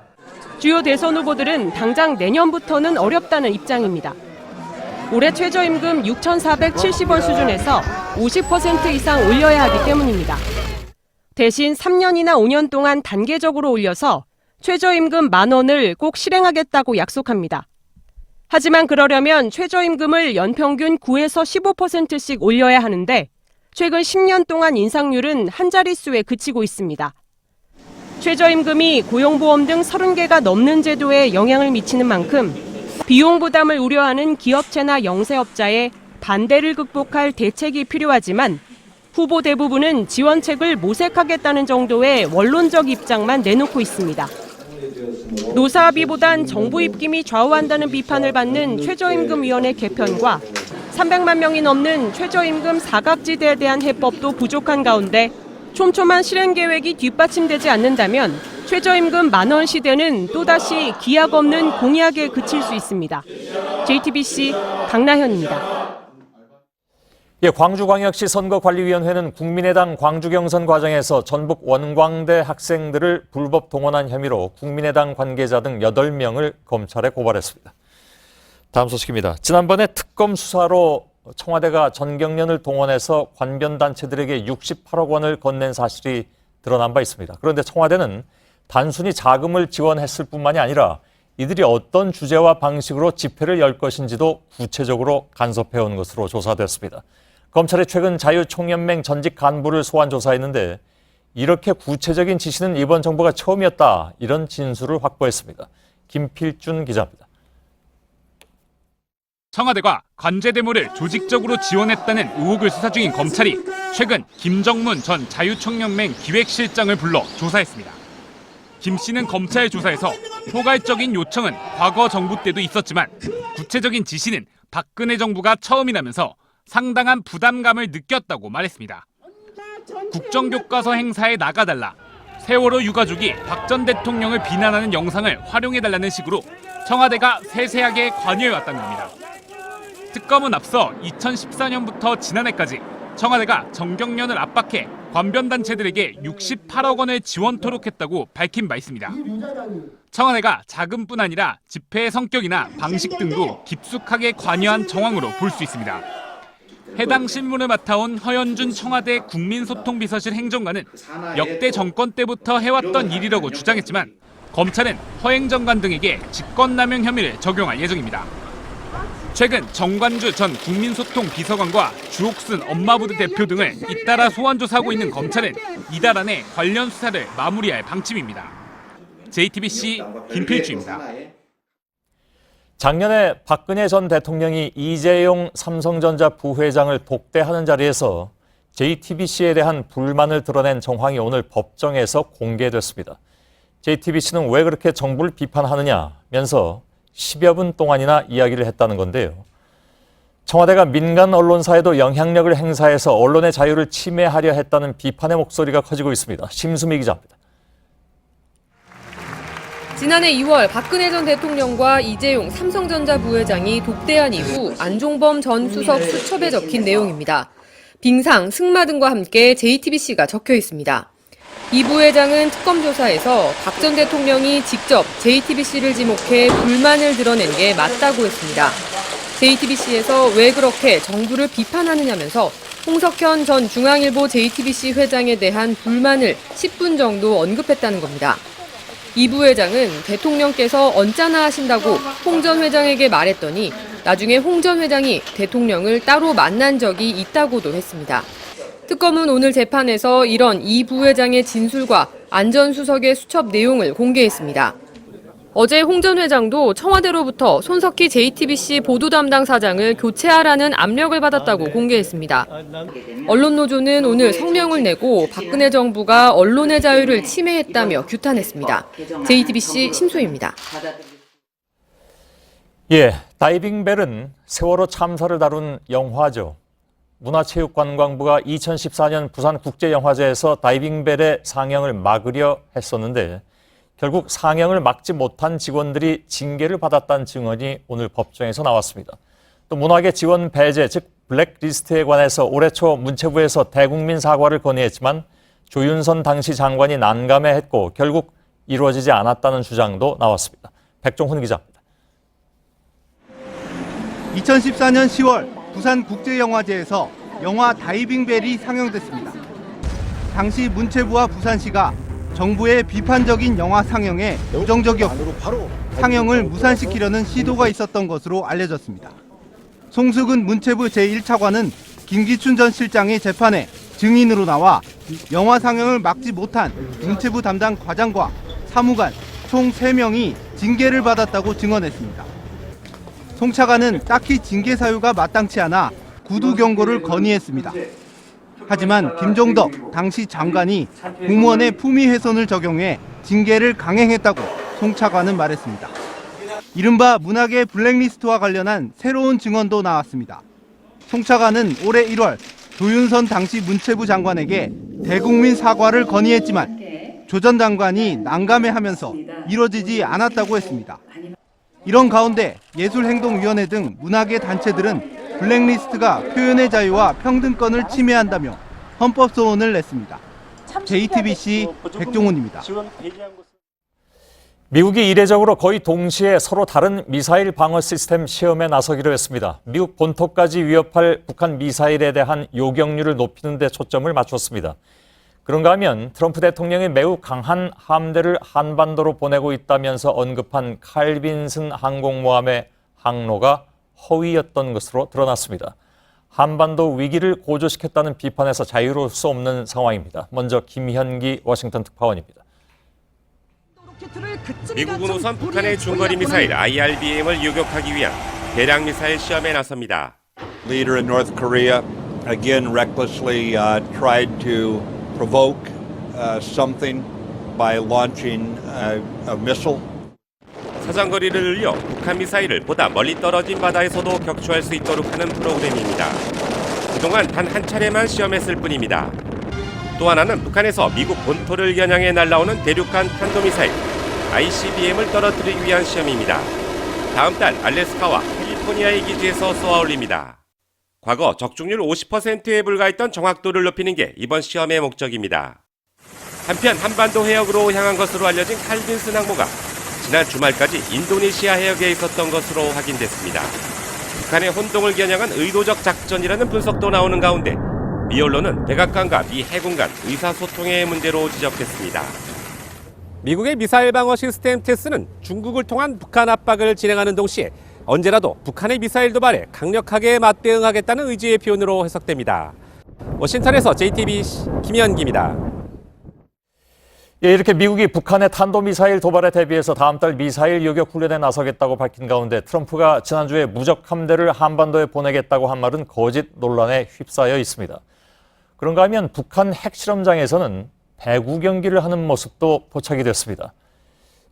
주요 대선 후보들은 당장 내년부터는 어렵다는 입장입니다. 올해 최저임금 6,470원 수준에서 50% 이상 올려야 하기 때문입니다. 대신 3년이나 5년 동안 단계적으로 올려서 최저임금 10,000원을 꼭 실행하겠다고 약속합니다. 하지만 그러려면 최저임금을 연평균 9에서 15%씩 올려야 하는데 최근 10년 동안 인상률은 한 자릿수에 그치고 있습니다. 최저임금이 고용보험 등 30개가 넘는 제도에 영향을 미치는 만큼 비용 부담을 우려하는 기업체나 영세업자의 반대를 극복할 대책이 필요하지만 후보 대부분은 지원책을 모색하겠다는 정도의 원론적 입장만 내놓고 있습니다. 노사 합의보단 정부 입김이 좌우한다는 비판을 받는 최저임금위원회 개편과 300만 명이 넘는 최저임금 사각지대에 대한 해법도 부족한 가운데 촘촘한 실행 계획이 뒷받침되지 않는다면 최저임금 10,000원 시대는 또다시 기약 없는 공약에 그칠 수 있습니다. JTBC 강나현입니다. 광주광역시 선거관리위원회는 국민의당 광주 경선 과정에서 전북 원광대 학생들을 불법 동원한 혐의로 국민의당 관계자 등 8명을 검찰에 고발했습니다. 다음 소식입니다. 지난번에 특검 수사로 청와대가 전경련을 동원해서 관변단체들에게 68억 원을 건넨 사실이 드러난 바 있습니다. 그런데 청와대는 단순히 자금을 지원했을 뿐만이 아니라 이들이 어떤 주제와 방식으로 집회를 열 것인지도 구체적으로 간섭해온 것으로 조사됐습니다. 검찰이 최근 자유총연맹 전직 간부를 소환 조사했는데 이렇게 구체적인 지시는 이번 정부가 처음이었다, 이런 진술을 확보했습니다. 김필준 기자입니다. 청와대가 관제대모를 조직적으로 지원했다는 의혹을 수사 중인 검찰이 최근 김정문 전 자유총연맹 기획실장을 불러 조사했습니다. 김 씨는 검찰 조사에서 포괄적인 요청은 과거 정부 때도 있었지만 구체적인 지시는 박근혜 정부가 처음이라면서 상당한 부담감을 느꼈다고 말했습니다. 국정교과서 행사에 나가달라, 세월호 유가족이 박 전 대통령을 비난하는 영상을 활용해달라는 식으로 청와대가 세세하게 관여해왔다는 겁니다. 특검은 앞서 2014년부터 지난해까지 청와대가 정경련을 압박해 관변단체들에게 68억 원을 지원토록 했다고 밝힌 바 있습니다. 청와대가 자금뿐 아니라 집회의 성격이나 방식 등도 깊숙하게 관여한 정황으로 볼 수 있습니다. 해당 실무를 맡아온 허연준 청와대 국민소통비서실 행정관은 역대 정권 때부터 해왔던 일이라고 주장했지만 검찰은 허행정관 등에게 직권남용 혐의를 적용할 예정입니다. 최근 정관주 전 국민소통비서관과 주옥순 엄마부대 대표 등을 잇따라 소환 조사하고 있는 검찰은 이달 안에 관련 수사를 마무리할 방침입니다. JTBC 김필주입니다. 작년에 박근혜 전 대통령이 이재용 삼성전자 부회장을 독대하는 자리에서 JTBC에 대한 불만을 드러낸 정황이 오늘 법정에서 공개됐습니다. JTBC는 왜 그렇게 정부를 비판하느냐면서 10여 분 동안이나 이야기를 했다는 건데요. 청와대가 민간 언론사에도 영향력을 행사해서 언론의 자유를 침해하려 했다는 비판의 목소리가 커지고 있습니다. 심수미 기자입니다. 지난해 2월 박근혜 전 대통령과 이재용 삼성전자 부회장이 독대한 이후 안종범 전 수석 수첩에 적힌 내용입니다. 빙상, 승마 등과 함께 JTBC가 적혀 있습니다. 이 부회장은 특검 조사에서 박 전 대통령이 직접 JTBC를 지목해 불만을 드러낸 게 맞다고 했습니다. JTBC에서 왜 그렇게 정부를 비판하느냐면서 홍석현 전 중앙일보 JTBC 회장에 대한 불만을 10분 정도 언급했다는 겁니다. 이 부회장은 대통령께서 언짢아 하신다고 홍 전 회장에게 말했더니 나중에 홍 전 회장이 대통령을 따로 만난 적이 있다고도 했습니다. 특검은 오늘 재판에서 이런 이 부회장의 진술과 안 전 수석의 수첩 내용을 공개했습니다. 어제 홍 전 회장도 청와대로부터 손석희 JTBC 보도 담당 사장을 교체하라는 압력을 받았다고 공개했습니다. 언론노조는 오늘 성명을 내고 박근혜 정부가 언론의 자유를 침해했다며 규탄했습니다. JTBC 심소희입니다. 예, 다이빙벨은 세월호 참사를 다룬 영화죠. 문화체육관광부가 2014년 부산국제영화제에서 다이빙벨의 상영을 막으려 했었는데 결국 상영을 막지 못한 직원들이 징계를 받았다는 증언이 오늘 법정에서 나왔습니다. 또 문화계 지원 배제, 즉 블랙리스트에 관해서 올해 초 문체부에서 대국민 사과를 건의했지만 조윤선 당시 장관이 난감해했고 결국 이루어지지 않았다는 주장도 나왔습니다. 백종훈 기자입니다. 2014년 10월 부산국제영화제에서 영화 다이빙벨이 상영됐습니다. 당시 문체부와 부산시가 정부의 비판적인 영화 상영에 부정적이었고 상영을 무산시키려는 시도가 있었던 것으로 알려졌습니다. 송숙은 문체부 제1차관은 김기춘 전 실장의 재판에 증인으로 나와 영화 상영을 막지 못한 문체부 담당 과장과 사무관 총 3명이 징계를 받았다고 증언했습니다. 송 차관은 딱히 징계 사유가 마땅치 않아 구두 경고를 건의했습니다. 하지만 김종덕 당시 장관이 공무원의 품위 훼손을 적용해 징계를 강행했다고 송 차관은 말했습니다. 이른바 문학의 블랙리스트와 관련한 새로운 증언도 나왔습니다. 송 차관은 올해 1월 조윤선 당시 문체부 장관에게 대국민 사과를 건의했지만 조 전 장관이 난감해하면서 이뤄지지 않았다고 했습니다. 이런 가운데 예술행동위원회 등 문학의 단체들은 블랙리스트가 표현의 자유와 평등권을 침해한다며 헌법소원을 냈습니다. JTBC 백종훈입니다. 미국이 이례적으로 거의 동시에 서로 다른 미사일 방어 시스템 시험에 나서기로 했습니다. 미국 본토까지 위협할 북한 미사일에 대한 요격률을 높이는 데 초점을 맞췄습니다. 그런가 하면 트럼프 대통령이 매우 강한 함대를 한반도로 보내고 있다면서 언급한 칼 빈슨 항공모함의 항로가 허위였던 것으로 드러났습니다. 한반도 위기를 고조시켰다는 비판에서 자유로울 수 없는 상황입니다. 먼저 김현기 워싱턴 특파원입니다. 미국은 우선 북한의 중거리 미사일 IRBM을 요격하기 위한 대량 미사일 시험에 나섭니다. Leader in North Korea again recklessly tried to provoke something by launching a missile. 사정거리를 늘려 북한 미사일을 보다 멀리 떨어진 바다에서도 격추할 수 있도록 하는 프로그램입니다. 그동안 단 한 차례만 시험했을 뿐입니다. 또 하나는 북한에서 미국 본토를 겨냥해 날아오는 대륙간 탄도미사일 ICBM을 떨어뜨리기 위한 시험입니다. 다음 달 알래스카와 캘리포니아의 기지에서 쏘아 올립니다. 과거 적중률 50%에 불과했던 정확도를 높이는 게 이번 시험의 목적입니다. 한편 한반도 해역으로 향한 것으로 알려진 칼 빈슨 항모가 지난 주말까지 인도네시아 해역에 있었던 것으로 확인됐습니다. 북한의 혼동을 겨냥한 의도적 작전이라는 분석도 나오는 가운데 미 언론은 백악관과 미 해군 간 의사소통의 문제로 지적했습니다. 미국의 미사일 방어 시스템 테스는 중국을 통한 북한 압박을 진행하는 동시에 언제라도 북한의 미사일 도발에 강력하게 맞대응하겠다는 의지의 표현으로 해석됩니다. 워싱턴에서 JTBC 김현기입니다. 예, 이렇게 미국이 북한의 탄도미사일 도발에 대비해서 다음 달 미사일 요격 훈련에 나서겠다고 밝힌 가운데 트럼프가 지난주에 무적 함대를 한반도에 보내겠다고 한 말은 거짓 논란에 휩싸여 있습니다. 그런가 하면 북한 핵실험장에서는 배구 경기를 하는 모습도 포착이 됐습니다.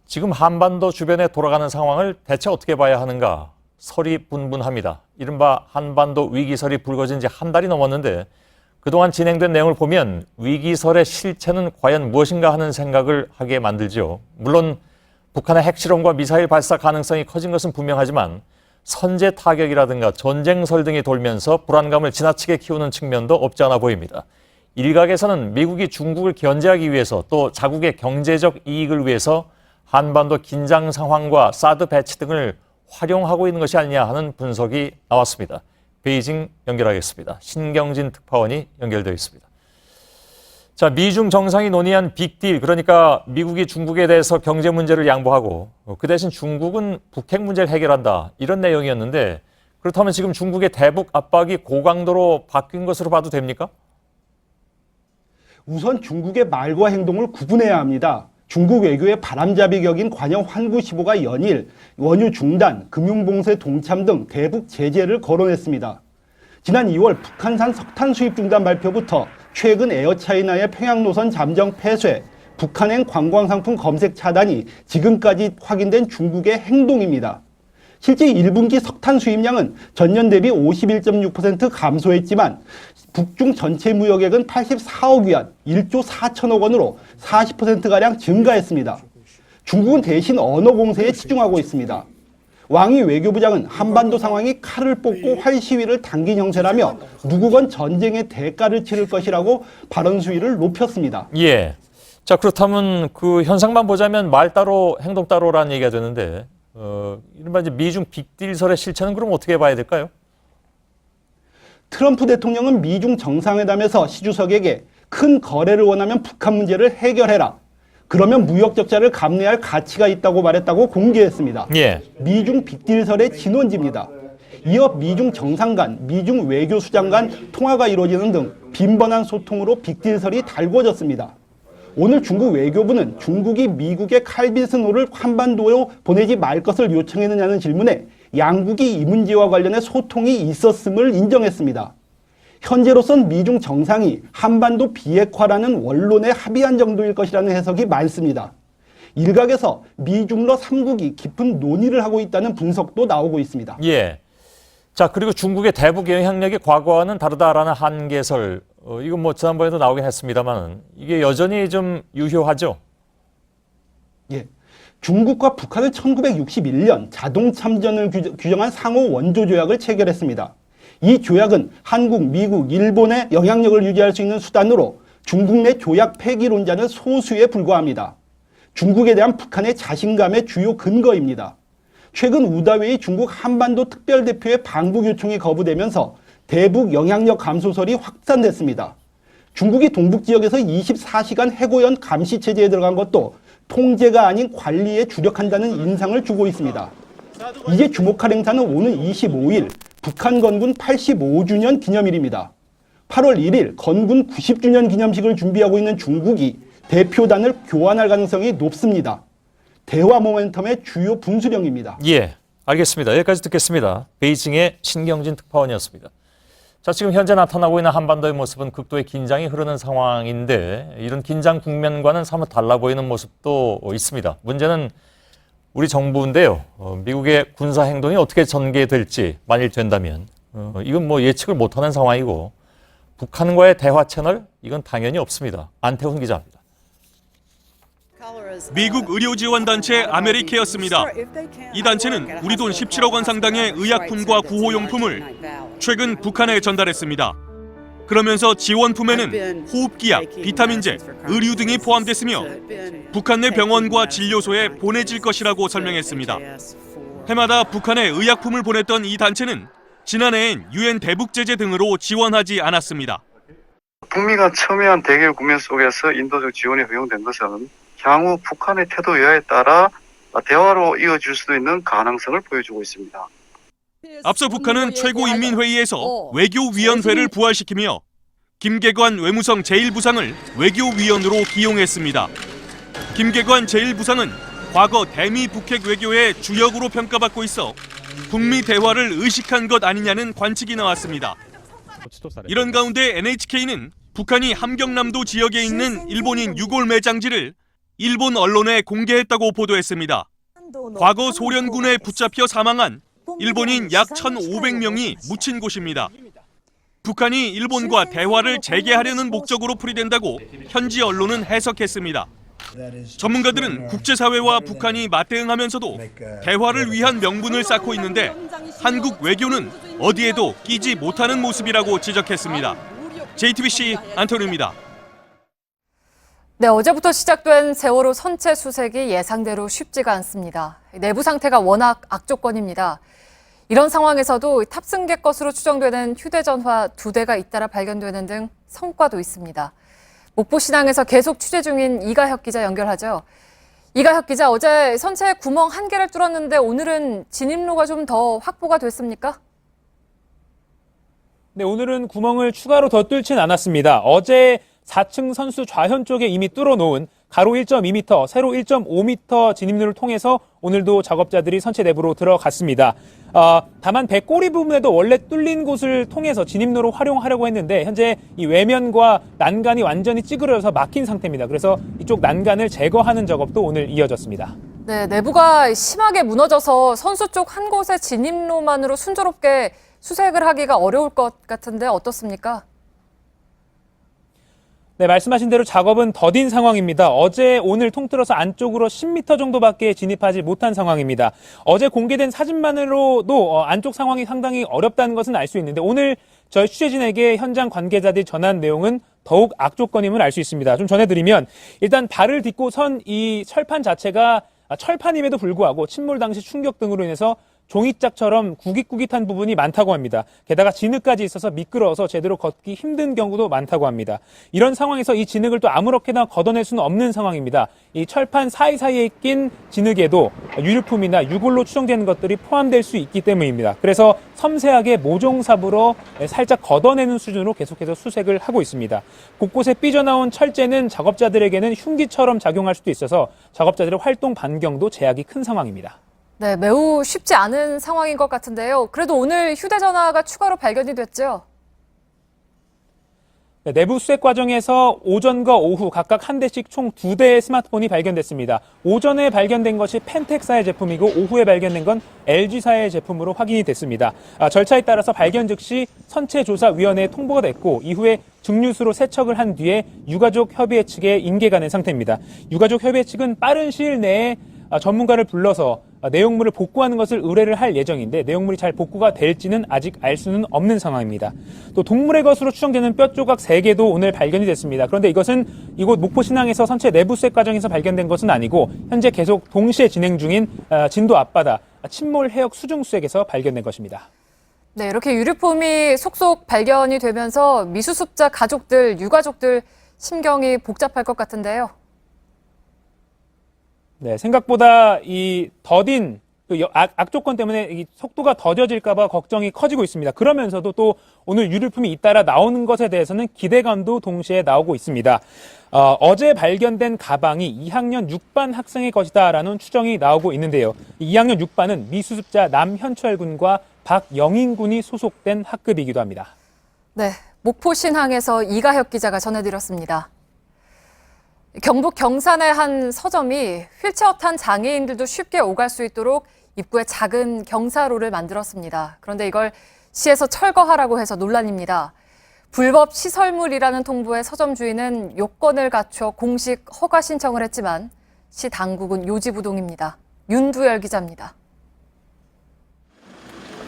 지금 한반도 주변에 돌아가는 상황을 대체 어떻게 봐야 하는가 설이 분분합니다. 이른바 한반도 위기설이 불거진 지 한 달이 넘었는데 그동안 진행된 내용을 보면 위기설의 실체는 과연 무엇인가 하는 생각을 하게 만들죠. 물론 북한의 핵실험과 미사일 발사 가능성이 커진 것은 분명하지만 선제 타격이라든가 전쟁설 등이 돌면서 불안감을 지나치게 키우는 측면도 없지 않아 보입니다. 일각에서는 미국이 중국을 견제하기 위해서 또 자국의 경제적 이익을 위해서 한반도 긴장 상황과 사드 배치 등을 활용하고 있는 것이 아니냐 하는 분석이 나왔습니다. 베이징 연결하겠습니다. 신경진 특파원이 연결되어 있습니다. 자, 미중 정상이 논의한 빅딜, 그러니까 미국이 중국에 대해서 경제 문제를 양보하고 그 대신 중국은 북핵 문제를 해결한다, 이런 내용이었는데, 그렇다면 지금 중국의 대북 압박이 고강도로 바뀐 것으로 봐도 됩니까? 우선 중국의 말과 행동을 구분해야 합니다. 중국 외교의 바람잡이 격인 관영 환구 15가 연일 원유 중단, 금융봉쇄 동참 등 대북 제재를 거론했습니다. 지난 2월 북한산 석탄 수입 중단 발표부터 최근 에어차이나의 평양 노선 잠정 폐쇄, 북한행 관광상품 검색 차단이 지금까지 확인된 중국의 행동입니다. 실제 1분기 석탄 수입량은 전년 대비 51.6% 감소했지만 북중 전체 무역액은 84억 위안, 1조 4천억 원으로 40%가량 증가했습니다. 중국은 대신 언어 공세에 치중하고 있습니다. 왕이 외교부장은 한반도 상황이 칼을 뽑고 활 시위를 당긴 형세라며 누구건 전쟁의 대가를 치를 것이라고 발언 수위를 높였습니다. 예. 자, 그렇다면 그 현상만 보자면 말 따로 행동 따로라는 얘기가 되는데, 이른바 이제 미중 빅딜설의 실체는 그럼 어떻게 봐야 될까요? 트럼프 대통령은 미중 정상회담에서 시 주석에게 큰 거래를 원하면 북한 문제를 해결해라, 그러면 무역 적자를 감내할 가치가 있다고 말했다고 공개했습니다. 예. 미중 빅딜설의 진원지입니다. 이어 미중 정상 간, 미중 외교수장 간 통화가 이루어지는 등 빈번한 소통으로 빅딜설이 달궈졌습니다. 오늘 중국 외교부는 중국이 미국의 칼빈슨호를 한반도로 보내지 말 것을 요청했느냐는 질문에 양국이 이 문제와 관련해 소통이 있었음을 인정했습니다. 현재로선 미중 정상이 한반도 비핵화라는 원론에 합의한 정도일 것이라는 해석이 많습니다. 일각에서 미중러 3국이 깊은 논의를 하고 있다는 분석도 나오고 있습니다. 예. 자, 그리고 중국의 대북 영향력이 과거와는 다르다라는 한계설, 이건 뭐 지난번에도 나오긴 했습니다만 이게 여전히 좀 유효하죠? 예. 중국과 북한은 1961년 자동 참전을 규정한 상호 원조 조약을 체결했습니다. 이 조약은 한국, 미국, 일본의 영향력을 유지할 수 있는 수단으로 중국 내 조약 폐기론자는 소수에 불과합니다. 중국에 대한 북한의 자신감의 주요 근거입니다. 최근 우다웨이 중국 한반도 특별대표의 방북 요청이 거부되면서 대북 영향력 감소설이 확산됐습니다. 중국이 동북 지역에서 24시간 해고연 감시 체제에 들어간 것도 통제가 아닌 관리에 주력한다는 인상을 주고 있습니다. 이제 주목할 행사는 오는 25일 북한 건군 85주년 기념일입니다. 8월 1일 건군 90주년 기념식을 준비하고 있는 중국이 대표단을 교환할 가능성이 높습니다. 대화 모멘텀의 주요 분수령입니다. 예, 알겠습니다. 여기까지 듣겠습니다. 베이징의 신경진 특파원이었습니다. 자, 지금 현재 나타나고 있는 한반도의 모습은 극도의 긴장이 흐르는 상황인데, 이런 긴장 국면과는 사뭇 달라 보이는 모습도 있습니다. 문제는 우리 정부인데요. 미국의 군사 행동이 어떻게 전개될지 만일 된다면 이건 뭐 예측을 못하는 상황이고, 북한과의 대화 채널, 이건 당연히 없습니다. 안태훈 기자입니다. 미국 의료지원단체 아메리케였습니다. 이 단체는 우리 돈 17억 원 상당의 의약품과 구호용품을 최근 북한에 전달했습니다. 그러면서 지원품에는 호흡기약, 비타민제, 의류 등이 포함됐으며 북한 내 병원과 진료소에 보내질 것이라고 설명했습니다. 해마다 북한에 의약품을 보냈던 이 단체는 지난해엔 유엔 대북 제재 등으로 지원하지 않았습니다. 북미가 첨예한 대결 국면 속에서 인도적 지원이 허용된 것은 향후 북한의 태도 여하에 따라 대화로 이어질 수도 있는 가능성을 보여주고 있습니다. 앞서 북한은 최고인민회의에서 외교위원회를 부활시키며 김계관 외무성 제1부상을 외교위원으로 기용했습니다. 김계관 제1부상은 과거 대미 북핵 외교의 주역으로 평가받고 있어 북미 대화를 의식한 것 아니냐는 관측이 나왔습니다. 이런 가운데 NHK는 북한이 함경남도 지역에 있는 일본인 유골 매장지를 일본 언론에 공개했다고 보도했습니다. 과거 소련군에 붙잡혀 사망한 일본인 약 1,500명이 묻힌 곳입니다. 북한이 일본과 대화를 재개하려는 목적으로 풀이된다고 현지 언론은 해석했습니다. 전문가들은 국제사회와 북한이 맞대응하면서도 대화를 위한 명분을 쌓고 있는데 한국 외교는 어디에도 끼지 못하는 모습이라고 지적했습니다. JTBC 안태훈입니다. 네, 어제부터 시작된 세월호 선체 수색이 예상대로 쉽지가 않습니다. 내부 상태가 워낙 악조건입니다. 이런 상황에서도 탑승객 것으로 추정되는 휴대전화 2대가 잇따라 발견되는 등 성과도 있습니다. 목포신항에서 계속 취재 중인 이가혁 기자 연결하죠. 이가혁 기자, 어제 선체 구멍 1개를 뚫었는데 오늘은 진입로가 좀 더 확보가 됐습니까? 네, 오늘은 구멍을 추가로 더 뚫진 않았습니다. 어제 4층 선수 좌현 쪽에 이미 뚫어놓은 가로 1.2m, 세로 1.5m 진입로를 통해서 오늘도 작업자들이 선체 내부로 들어갔습니다. 다만 배꼬리 부분에도 원래 뚫린 곳을 통해서 진입로로 활용하려고 했는데 현재 이 외면과 난간이 완전히 찌그러져서 막힌 상태입니다. 그래서 이쪽 난간을 제거하는 작업도 오늘 이어졌습니다. 네, 내부가 심하게 무너져서 선수 쪽 한 곳의 진입로만으로 순조롭게 수색을 하기가 어려울 것 같은데 어떻습니까? 네, 말씀하신 대로 작업은 더딘 상황입니다. 어제 오늘 통틀어서 안쪽으로 10m 정도밖에 진입하지 못한 상황입니다. 어제 공개된 사진만으로도 안쪽 상황이 상당히 어렵다는 것은 알 수 있는데 오늘 저희 취재진에게 현장 관계자들이 전한 내용은 더욱 악조건임을 알 수 있습니다. 좀 전해드리면 일단 발을 딛고 선 이 철판 자체가 철판임에도 불구하고 침몰 당시 충격 등으로 인해서 종이짝처럼 구깃구깃한 부분이 많다고 합니다. 게다가 진흙까지 있어서 미끄러워서 제대로 걷기 힘든 경우도 많다고 합니다. 이런 상황에서 이 진흙을 또 아무렇게나 걷어낼 수는 없는 상황입니다. 이 철판 사이사이에 낀 진흙에도 유류품이나 유골로 추정되는 것들이 포함될 수 있기 때문입니다. 그래서 섬세하게 모종삽으로 살짝 걷어내는 수준으로 계속해서 수색을 하고 있습니다. 곳곳에 삐져나온 철재는 작업자들에게는 흉기처럼 작용할 수도 있어서 작업자들의 활동 반경도 제약이 큰 상황입니다. 네, 매우 쉽지 않은 상황인 것 같은데요. 그래도 오늘 휴대전화가 추가로 발견이 됐죠? 네, 내부 수색 과정에서 오전과 오후 각각 한 대씩 총 2대의 스마트폰이 발견됐습니다. 오전에 발견된 것이 펜텍사의 제품이고 오후에 발견된 건 LG사의 제품으로 확인이 됐습니다. 절차에 따라서 발견 즉시 선체조사위원회에 통보가 됐고 이후에 증류수로 세척을 한 뒤에 유가족 협의회 측에 인계가 된 상태입니다. 유가족 협의회 측은 빠른 시일 내에 전문가를 불러서 내용물을 복구하는 것을 의뢰를 할 예정인데 내용물이 잘 복구가 될지는 아직 알 수는 없는 상황입니다. 또 동물의 것으로 추정되는 뼈 조각 3개도 오늘 발견이 됐습니다. 그런데 이것은 이곳 목포신항에서 선체 내부 수색 과정에서 발견된 것은 아니고 현재 계속 동시에 진행 중인 진도 앞바다 침몰 해역 수중 수색에서 발견된 것입니다. 네, 이렇게 유류품이 속속 발견이 되면서 미수습자 가족들, 유가족들 심경이 복잡할 것 같은데요. 네, 생각보다 이 더딘 악조건 때문에 이 속도가 더뎌질까봐 걱정이 커지고 있습니다. 그러면서도 또 오늘 유류품이 잇따라 나오는 것에 대해서는 기대감도 동시에 나오고 있습니다. 어제 발견된 가방이 2학년 6반 학생의 것이다라는 추정이 나오고 있는데요. 2학년 6반은 미수습자 남현철 군과 박영인 군이 소속된 학급이기도 합니다. 네, 목포신항에서 이가혁 기자가 전해드렸습니다. 경북 경산의 한 서점이 휠체어 탄 장애인들도 쉽게 오갈 수 있도록 입구에 작은 경사로를 만들었습니다. 그런데 이걸 시에서 철거하라고 해서 논란입니다. 불법 시설물이라는 통보에 서점 주인은 요건을 갖춰 공식 허가 신청을 했지만 시 당국은 요지부동입니다. 윤두열 기자입니다.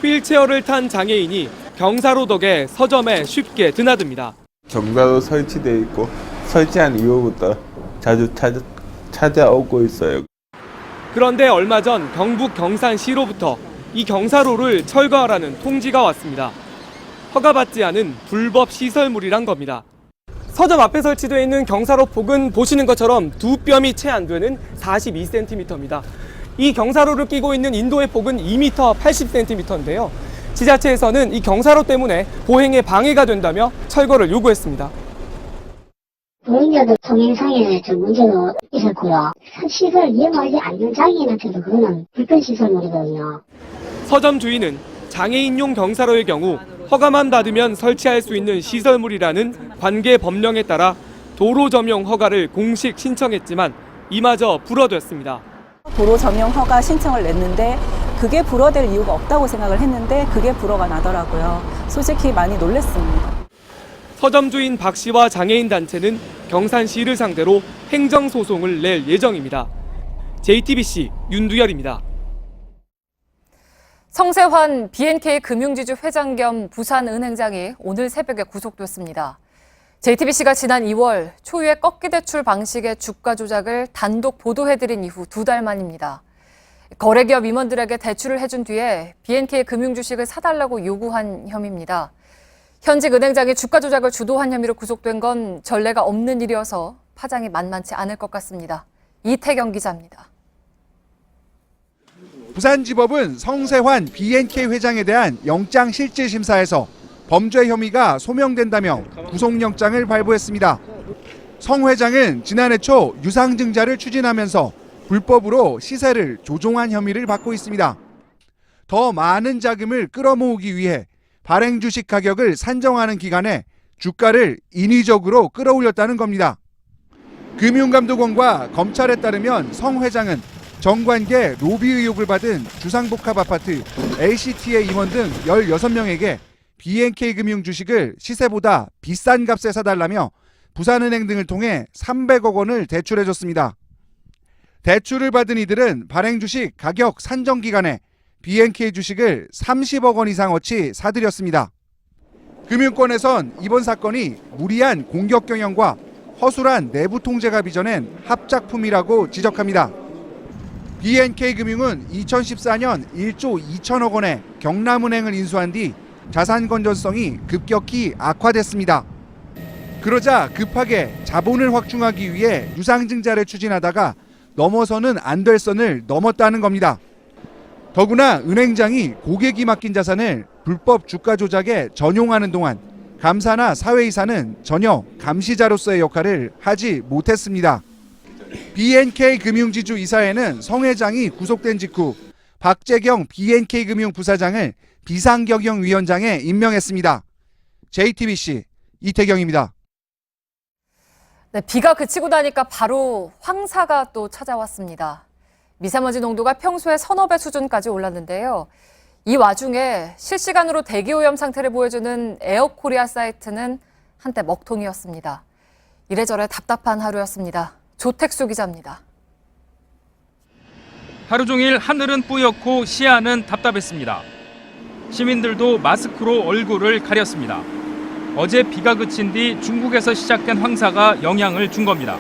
휠체어를 탄 장애인이 경사로 덕에 서점에 쉽게 드나듭니다. 경사로 설치되어 있고 설치한 이후부터 자주 찾아오고 있어요. 그런데 얼마 전 경북 경산시로부터 이 경사로를 철거하라는 통지가 왔습니다. 허가받지 않은 불법 시설물이란 겁니다. 서점 앞에 설치되어 있는 경사로 폭은 보시는 것처럼 2뼘이 채 안 되는 42cm입니다. 이 경사로를 끼고 있는 인도의 폭은 2m 80cm인데요. 지자체에서는 이 경사로 때문에 보행에 방해가 된다며 철거를 요구했습니다. 보행자들 통행상에 좀 문제도 있었고요. 시설 이용하지 않는 장애인한테도 그거는 불편시설물이거든요. 서점 주인은 장애인용 경사로의 경우 허가만 받으면 설치할 수 있는 시설물이라는 관계 법령에 따라 도로 점용 허가를 공식 신청했지만 이마저 불어됐습니다. 도로 점용 허가 신청을 냈는데 그게 불어될 이유가 없다고 생각을 했는데 그게 불어가 나더라고요. 솔직히 많이 놀랐습니다. 서점 주인 박 씨와 장애인 단체는 경산시를 상대로 행정소송을 낼 예정입니다. JTBC 윤두열입니다. 성세환 BNK 금융지주 회장 겸 부산은행장이 오늘 새벽에 구속됐습니다. JTBC가 지난 2월 초유의 꺾기 대출 방식의 주가 조작을 단독 보도해드린 이후 2달 만입니다. 거래기업 임원들에게 대출을 해준 뒤에 BNK 금융 주식을 사달라고 요구한 혐의입니다. 현직 은행장이 주가 조작을 주도한 혐의로 구속된 건 전례가 없는 일이어서 파장이 만만치 않을 것 같습니다. 이태경 기자입니다. 부산지법은 성세환 BNK 회장에 대한 영장실질심사에서 범죄 혐의가 소명된다며 구속영장을 발부했습니다. 성 회장은 지난해 초 유상증자를 추진하면서 불법으로 시세를 조종한 혐의를 받고 있습니다. 더 많은 자금을 끌어모으기 위해 발행 주식 가격을 산정하는 기간에 주가를 인위적으로 끌어올렸다는 겁니다. 금융감독원과 검찰에 따르면 성 회장은 정관계 로비 의혹을 받은 주상복합 아파트 LCT의 임원 등 16명에게 BNK 금융 주식을 시세보다 비싼 값에 사달라며 부산은행 등을 통해 300억 원을 대출해줬습니다. 대출을 받은 이들은 발행 주식 가격 산정 기간에 BNK 주식을 30억 원 이상 어치 사들였습니다. 금융권에선 이번 사건이 무리한 공격 경영과 허술한 내부 통제가 빚어낸 합작품이라고 지적합니다. BNK 금융은 2014년 1조 2천억 원의 경남은행을 인수한 뒤 자산 건전성이 급격히 악화됐습니다. 그러자 급하게 자본을 확충하기 위해 유상증자를 추진하다가 넘어서는 안 될 선을 넘었다는 겁니다. 더구나 은행장이 고객이 맡긴 자산을 불법 주가 조작에 전용하는 동안 감사나 사회이사는 전혀 감시자로서의 역할을 하지 못했습니다. BNK 금융지주 이사회는 성 회장이 구속된 직후 박재경 BNK 금융 부사장을 비상경영위원장에 임명했습니다. JTBC 이태경입니다. 네, 비가 그치고 나니까 바로 황사가 또 찾아왔습니다. 미세먼지 농도가 평소의 서너 배 수준까지 올랐는데요. 이 와중에 실시간으로 대기오염 상태를 보여주는 에어코리아 사이트는 한때 먹통이었습니다. 이래저래 답답한 하루였습니다. 조택수 기자입니다. 하루 종일 하늘은 뿌옇고 시야는 답답했습니다. 시민들도 마스크로 얼굴을 가렸습니다. 어제 비가 그친 뒤 중국에서 시작된 황사가 영향을 준 겁니다.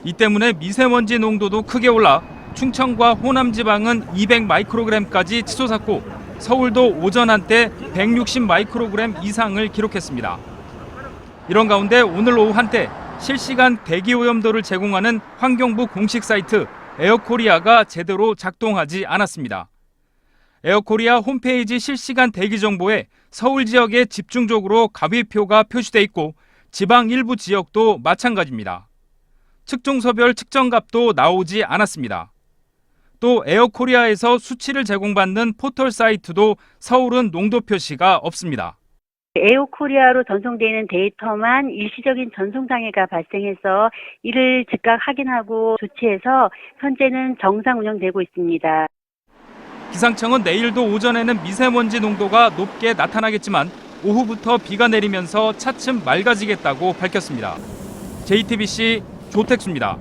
이 때문에 미세먼지 농도도 크게 올라 충청과 호남 지방은 200 마이크로그램까지 치솟았고 서울도 오전 한때 160 마이크로그램 이상을 기록했습니다. 이런 가운데 오늘 오후 한때 실시간 대기오염도를 제공하는 환경부 공식 사이트 에어코리아가 제대로 작동하지 않았습니다. 에어코리아 홈페이지 실시간 대기 정보에 서울 지역에 집중적으로 가위표가 표시돼 있고 지방 일부 지역도 마찬가지입니다. 측정소별 측정값도 나오지 않았습니다. 또 에어코리아에서 수치를 제공받는 포털 사이트도 서울은 농도 표시가 없습니다. 에어코리아로 전송되는 데이터만 일시적인 전송장애가 발생해서 이를 즉각 확인하고 조치해서 현재는 정상 운영되고 있습니다. 기상청은 내일도 오전에는 미세먼지 농도가 높게 나타나겠지만 오후부터 비가 내리면서 차츰 맑아지겠다고 밝혔습니다. JTBC 조택수입니다.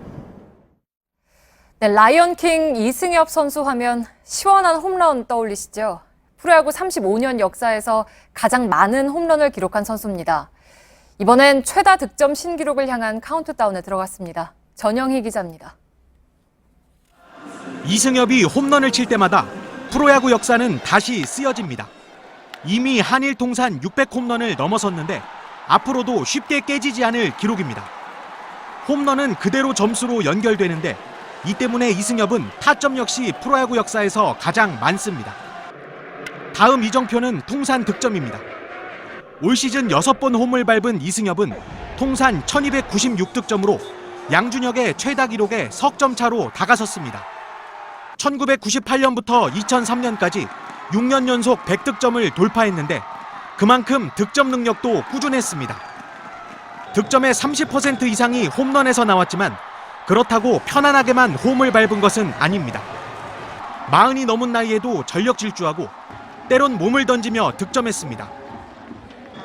네, 라이언킹 이승엽 선수 하면 시원한 홈런 떠올리시죠? 프로야구 35년 역사에서 가장 많은 홈런을 기록한 선수입니다. 이번엔 최다 득점 신기록을 향한 카운트다운에 들어갔습니다. 전영희 기자입니다. 이승엽이 홈런을 칠 때마다 프로야구 역사는 다시 쓰여집니다. 이미 한일 통산 600홈런을 넘어섰는데 앞으로도 쉽게 깨지지 않을 기록입니다. 홈런은 그대로 점수로 연결되는데 이 때문에 이승엽은 타점 역시 프로야구 역사에서 가장 많습니다. 다음 이정표는 통산 득점입니다. 올 시즌 6번 홈을 밟은 이승엽은 통산 1296득점으로 양준혁의 최다 기록에 석점 차로 다가섰습니다. 1998년부터 2003년까지 6년 연속 100득점을 돌파했는데 그만큼 득점 능력도 꾸준했습니다. 득점의 30% 이상이 홈런에서 나왔지만 그렇다고 편안하게만 홈을 밟은 것은 아닙니다. 40이 넘은 나이에도 전력 질주하고 때론 몸을 던지며 득점했습니다.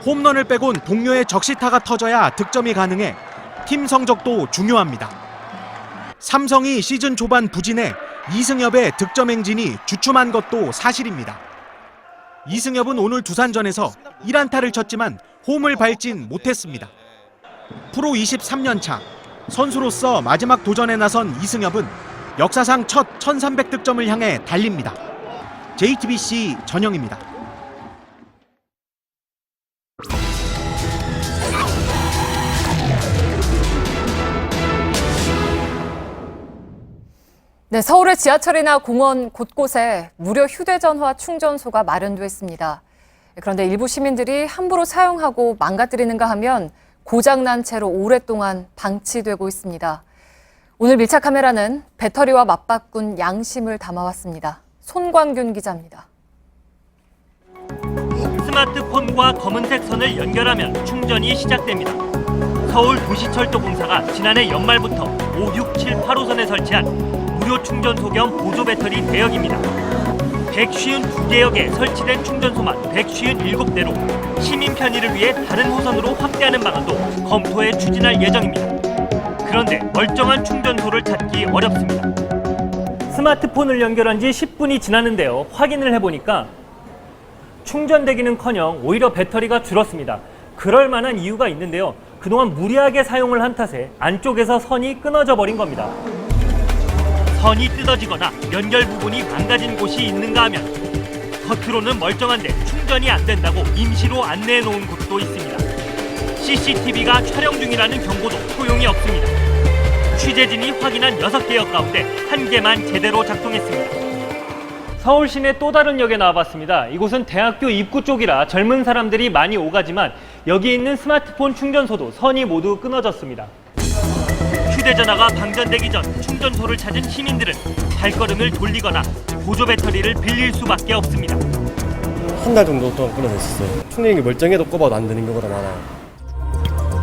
홈런을 빼곤 동료의 적시타가 터져야 득점이 가능해 팀 성적도 중요합니다. 삼성이 시즌 초반 부진해 이승엽의 득점 행진이 주춤한 것도 사실입니다. 이승엽은 오늘 두산전에서 1안타를 쳤지만 홈을 밟진 못했습니다. 프로 23년 차 선수로서 마지막 도전에 나선 이승엽은 역사상 첫 1300득점을 향해 달립니다. JTBC 전영입니다. 네, 서울의 지하철이나 공원 곳곳에 무료 휴대전화 충전소가 마련되어 있습니다. 그런데 일부 시민들이 함부로 사용하고 망가뜨리는가 하면 고장난 채로 오랫동안 방치되고 있습니다. 오늘 밀착 카메라는 배터리와 맞바꾼 양심을 담아왔습니다. 손광균 기자입니다. 스마트폰과 검은색 선을 연결하면 충전이 시작됩니다. 서울도시철도공사가 지난해 연말부터 5, 6, 7, 8호선에 설치한 무료 충전소 겸 보조 배터리 대역입니다. 152개역에 설치된 충전소만 157대로 시민 편의를 위해 다른 호선으로 확대하는 방안도 검토해 추진할 예정입니다. 그런데 멀쩡한 충전소를 찾기 어렵습니다. 스마트폰을 연결한 지 10분이 지났는데요. 확인을 해보니까 충전되기는커녕 오히려 배터리가 줄었습니다. 그럴 만한 이유가 있는데요. 그동안 무리하게 사용을 한 탓에 안쪽에서 선이 끊어져 버린 겁니다. 선이 뜯어지거나 연결 부분이 망가진 곳이 있는가 하면 겉으로는 멀쩡한데 충전이 안 된다고 임시로 안내해 놓은 곳도 있습니다. CCTV가 촬영 중이라는 경고도 소용이 없습니다. 취재진이 확인한 6개역 가운데 1개만 제대로 작동했습니다. 서울 시내 또 다른 역에 나와봤습니다. 이곳은 대학교 입구 쪽이라 젊은 사람들이 많이 오가지만 여기 있는 스마트폰 충전소도 선이 모두 끊어졌습니다. 휴대전화가 방전되기 전 충전소를 찾은 시민들은 발걸음을 돌리거나 보조 배터리를 빌릴 수밖에 없습니다. 한 달 정도 동안 끊어졌어요. 충전기 멀쩡해도 꼽아도 안 되는 경우가 많아요.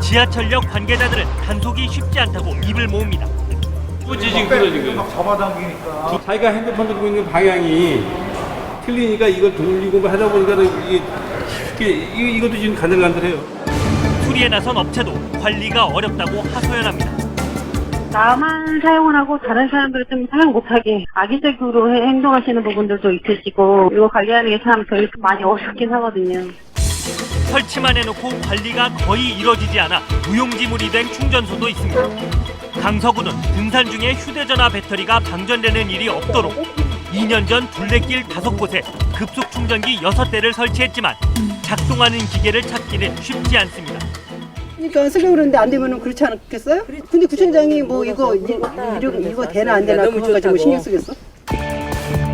지하철역 관계자들은 단속이 쉽지 않다고 입을 모읍니다. 지금 끊어진 거 잡아당기니까 자기가 핸드폰 들고 있는 방향이 틀리니까 이걸 돌리고 하다 보니까 이것도 지금 간들간들해요. 수리에 나선 업체도 관리가 어렵다고 하소연합니다. 나만 사용을 하고 다른 사람들은 좀 사용 못하게 악의적으로 행동하시는 부분들도 있으시고 이거 관리하는 게 참 저희 많이 어렵긴 하거든요. 설치만 해놓고 관리가 거의 이뤄지지 않아 무용지물이 된 충전소도 있습니다. 강서구는 등산 중에 휴대전화 배터리가 방전되는 일이 없도록 2년 전 둘레길 5곳에 급속 충전기 6대를 설치했지만 작동하는 기계를 찾기는 쉽지 않습니다. 그러니까 쓰려고 그러는데 안 되면 그렇지 않겠어요? 근데 구청장이 뭐 이거 되나 안 되나 그거까지 뭐 신경 쓰겠어?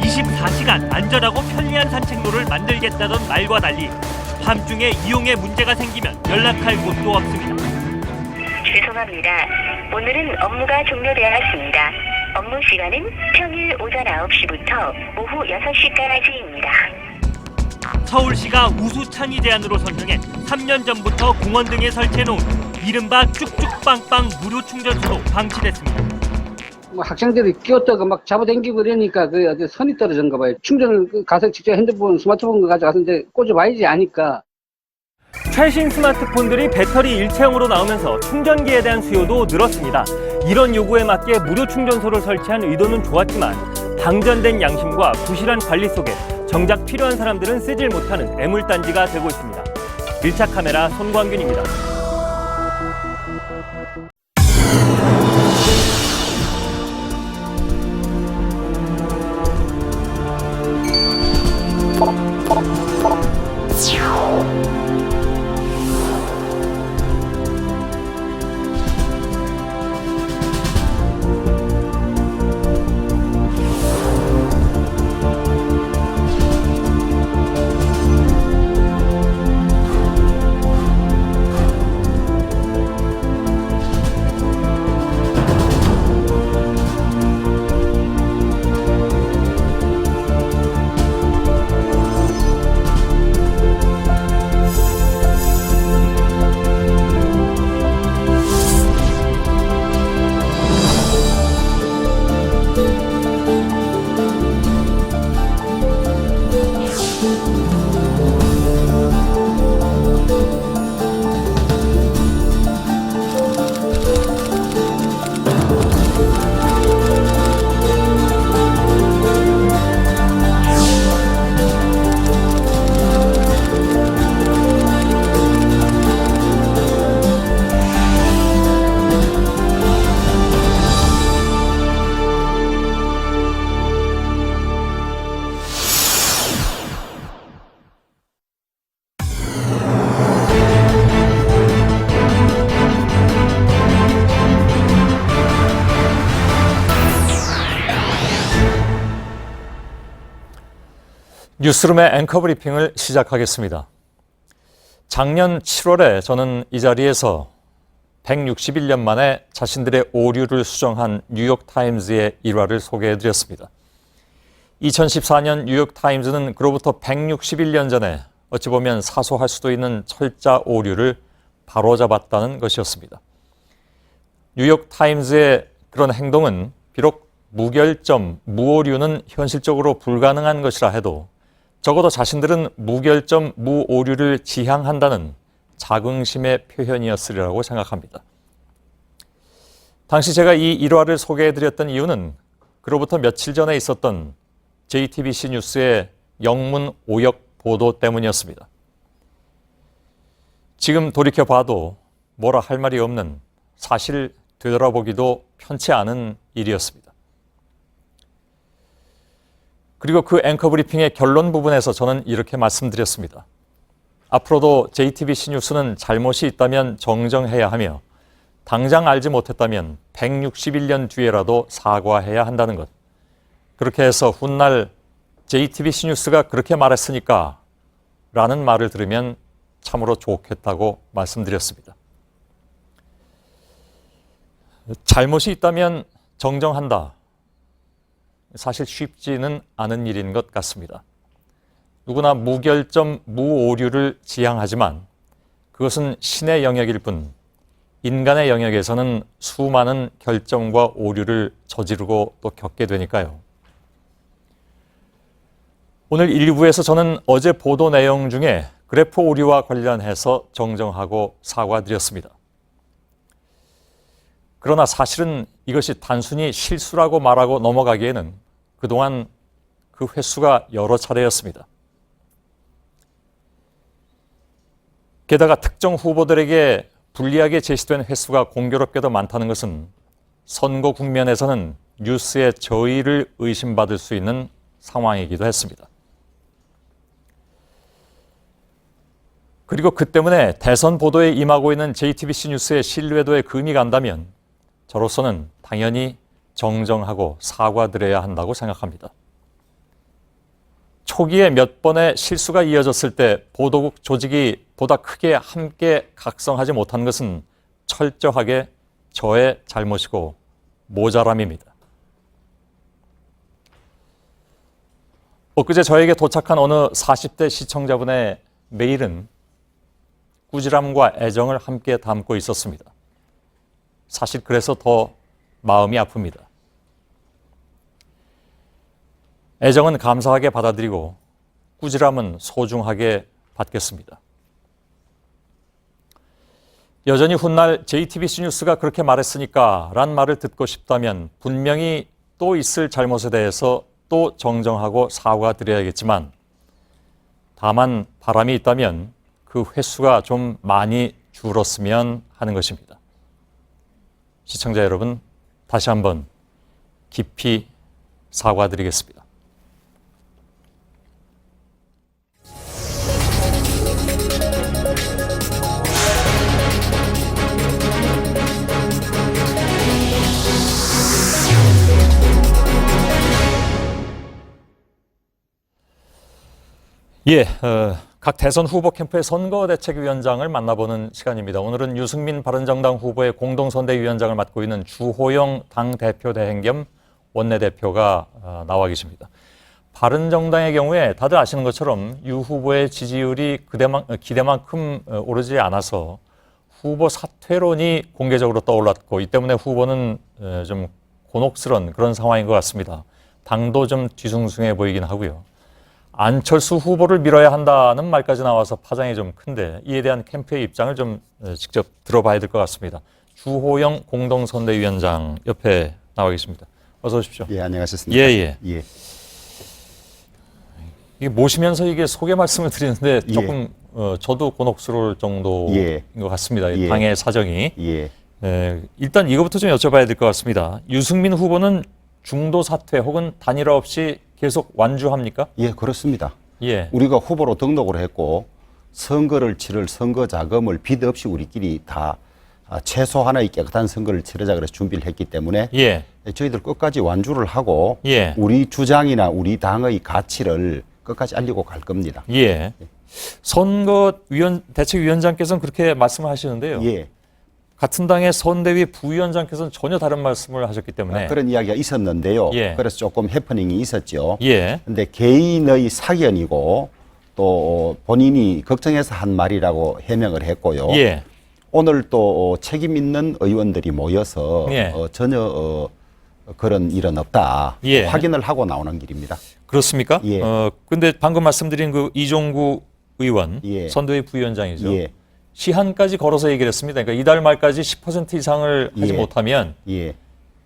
24시간 안전하고 편리한 산책로를 만들겠다던 말과 달리 밤중에 이용에 문제가 생기면 연락할 곳도 없습니다. 죄송합니다. 오늘은 업무가 종료되었습니다. 업무 시간은 평일 오전 9시부터 오후 6시까지입니다. 서울시가 우수찬이 제안으로 선정해 3년 전부터 공원 등에 설치해놓은 이른바 쭉쭉빵빵 무료 충전소도 방치됐습니다. 뭐 학생들이 끼었다가 막 잡아당기고 이러니까 그 어디 선이 떨어졌는가 봐요. 충전을 가서 직접 핸드폰, 스마트폰 가져가서는데 꽂아봐야지 아니까. 최신 스마트폰들이 배터리 일체형으로 나오면서 충전기에 대한 수요도 늘었습니다. 이런 요구에 맞게 무료 충전소를 설치한 의도는 좋았지만 방전된 양심과 부실한 관리 속에 정작 필요한 사람들은 쓰질 못하는 애물단지가 되고 있습니다. 밀착 카메라 손광균입니다. 뉴스룸의 앵커 브리핑을 시작하겠습니다. 작년 7월에 저는 이 자리에서 161년 만에 자신들의 오류를 수정한 뉴욕타임즈의 일화를 소개해드렸습니다. 2014년 뉴욕타임즈는 그로부터 161년 전에 어찌 보면 사소할 수도 있는 철자 오류를 바로잡았다는 것이었습니다. 뉴욕타임즈의 그런 행동은 비록 무결점, 무오류는 현실적으로 불가능한 것이라 해도 적어도 자신들은 무결점, 무오류를 지향한다는 자긍심의 표현이었으리라고 생각합니다. 당시 제가 이 일화를 소개해드렸던 이유는 그로부터 며칠 전에 있었던 JTBC 뉴스의 영문 오역 보도 때문이었습니다. 지금 돌이켜봐도 뭐라 할 말이 없는, 사실 되돌아보기도 편치 않은 일이었습니다. 그리고 그 앵커 브리핑의 결론 부분에서 저는 이렇게 말씀드렸습니다. 앞으로도 JTBC 뉴스는 잘못이 있다면 정정해야 하며 당장 알지 못했다면 161년 뒤에라도 사과해야 한다는 것. 그렇게 해서 훗날 JTBC 뉴스가 그렇게 말했으니까 라는 말을 들으면 참으로 좋겠다고 말씀드렸습니다. 잘못이 있다면 정정한다. 사실 쉽지는 않은 일인 것 같습니다. 누구나 무결점, 무오류를 지향하지만 그것은 신의 영역일 뿐 인간의 영역에서는 수많은 결점과 오류를 저지르고 또 겪게 되니까요. 오늘 1부에서 저는 어제 보도 내용 중에 그래프 오류와 관련해서 정정하고 사과드렸습니다. 그러나 사실은 이것이 단순히 실수라고 말하고 넘어가기에는 그동안 그 횟수가 여러 차례였습니다. 게다가 특정 후보들에게 불리하게 제시된 횟수가 공교롭게도 많다는 것은 선거 국면에서는 뉴스의 저의를 의심받을 수 있는 상황이기도 했습니다. 그리고 그 때문에 대선 보도에 임하고 있는 JTBC 뉴스의 신뢰도에 금이 간다면 저로서는 당연히 정정하고 사과드려야 한다고 생각합니다. 초기에 몇 번의 실수가 이어졌을 때 보도국 조직이 보다 크게 함께 각성하지 못한 것은 철저하게 저의 잘못이고 모자람입니다. 엊그제 저에게 도착한 어느 40대 시청자분의 메일은 꾸지람과 애정을 함께 담고 있었습니다. 사실 그래서 더 마음이 아픕니다. 애정은 감사하게 받아들이고 꾸지람은 소중하게 받겠습니다. 여전히 훗날 JTBC 뉴스가 그렇게 말했으니까 라는 말을 듣고 싶다면 분명히 또 있을 잘못에 대해서 또 정정하고 사과드려야겠지만 다만 바람이 있다면 그 횟수가 좀 많이 줄었으면 하는 것입니다. 시청자 여러분, 다시 한번 깊이 사과드리겠습니다. 각 대선 후보 캠프의 선거대책위원장을 만나보는 시간입니다. 오늘은 유승민 바른정당 후보의 공동선대위원장을 맡고 있는 주호영 당대표 대행 겸 원내대표가 나와 계십니다. 바른정당의 경우에 다들 아시는 것처럼 유 후보의 지지율이 기대만큼 오르지 않아서 후보 사퇴론이 공개적으로 떠올랐고 이 때문에 후보는 좀 곤혹스러운 그런 상황인 것 같습니다. 당도 좀 뒤숭숭해 보이긴 하고요. 안철수 후보를 밀어야 한다는 말까지 나와서 파장이 좀 큰데 이에 대한 캠프의 입장을 좀 직접 들어봐야 될 것 같습니다. 주호영 공동선대위원장 옆에 나와 계십니다. 어서 오십시오. 예, 안녕하셨습니까? 예. 이게 모시면서 이게 소개 말씀을 드리는데 조금 저도 곤혹스러울 정도인 것 같습니다. 당의 사정이. 일단 이거부터 좀 여쭤봐야 될 것 같습니다. 유승민 후보는 중도 사퇴 혹은 단일화 없이 계속 완주합니까? 예, 그렇습니다. 예. 우리가 후보로 등록을 했고 선거를 치를 선거 자금을 빚 없이 우리끼리 다 최소한의 깨끗한 선거를 치르자 그래서 준비를 했기 때문에 저희들 끝까지 완주를 하고 우리 주장이나 우리 당의 가치를 끝까지 알리고 갈 겁니다. 예. 대책위원장께서는 그렇게 말씀을 하시는데요. 예. 같은 당의 선대위 부위원장께서는 전혀 다른 말씀을 하셨기 때문에 그런 이야기가 있었는데요. 예. 그래서 조금 해프닝이 있었죠. 예. 근데 개인의 사견이고 또 본인이 걱정해서 한 말이라고 해명을 했고요. 예. 오늘 또 책임 있는 의원들이 모여서 예. 전혀 그런 일은 없다. 예. 확인을 하고 나오는 길입니다. 그렇습니까? 예. 근데 방금 말씀드린 그 이종구 의원, 예. 선대위 부위원장이죠. 예. 시한까지 걸어서 얘기를 했습니다. 그러니까 이달 말까지 10% 이상을 하지 예. 못하면 예.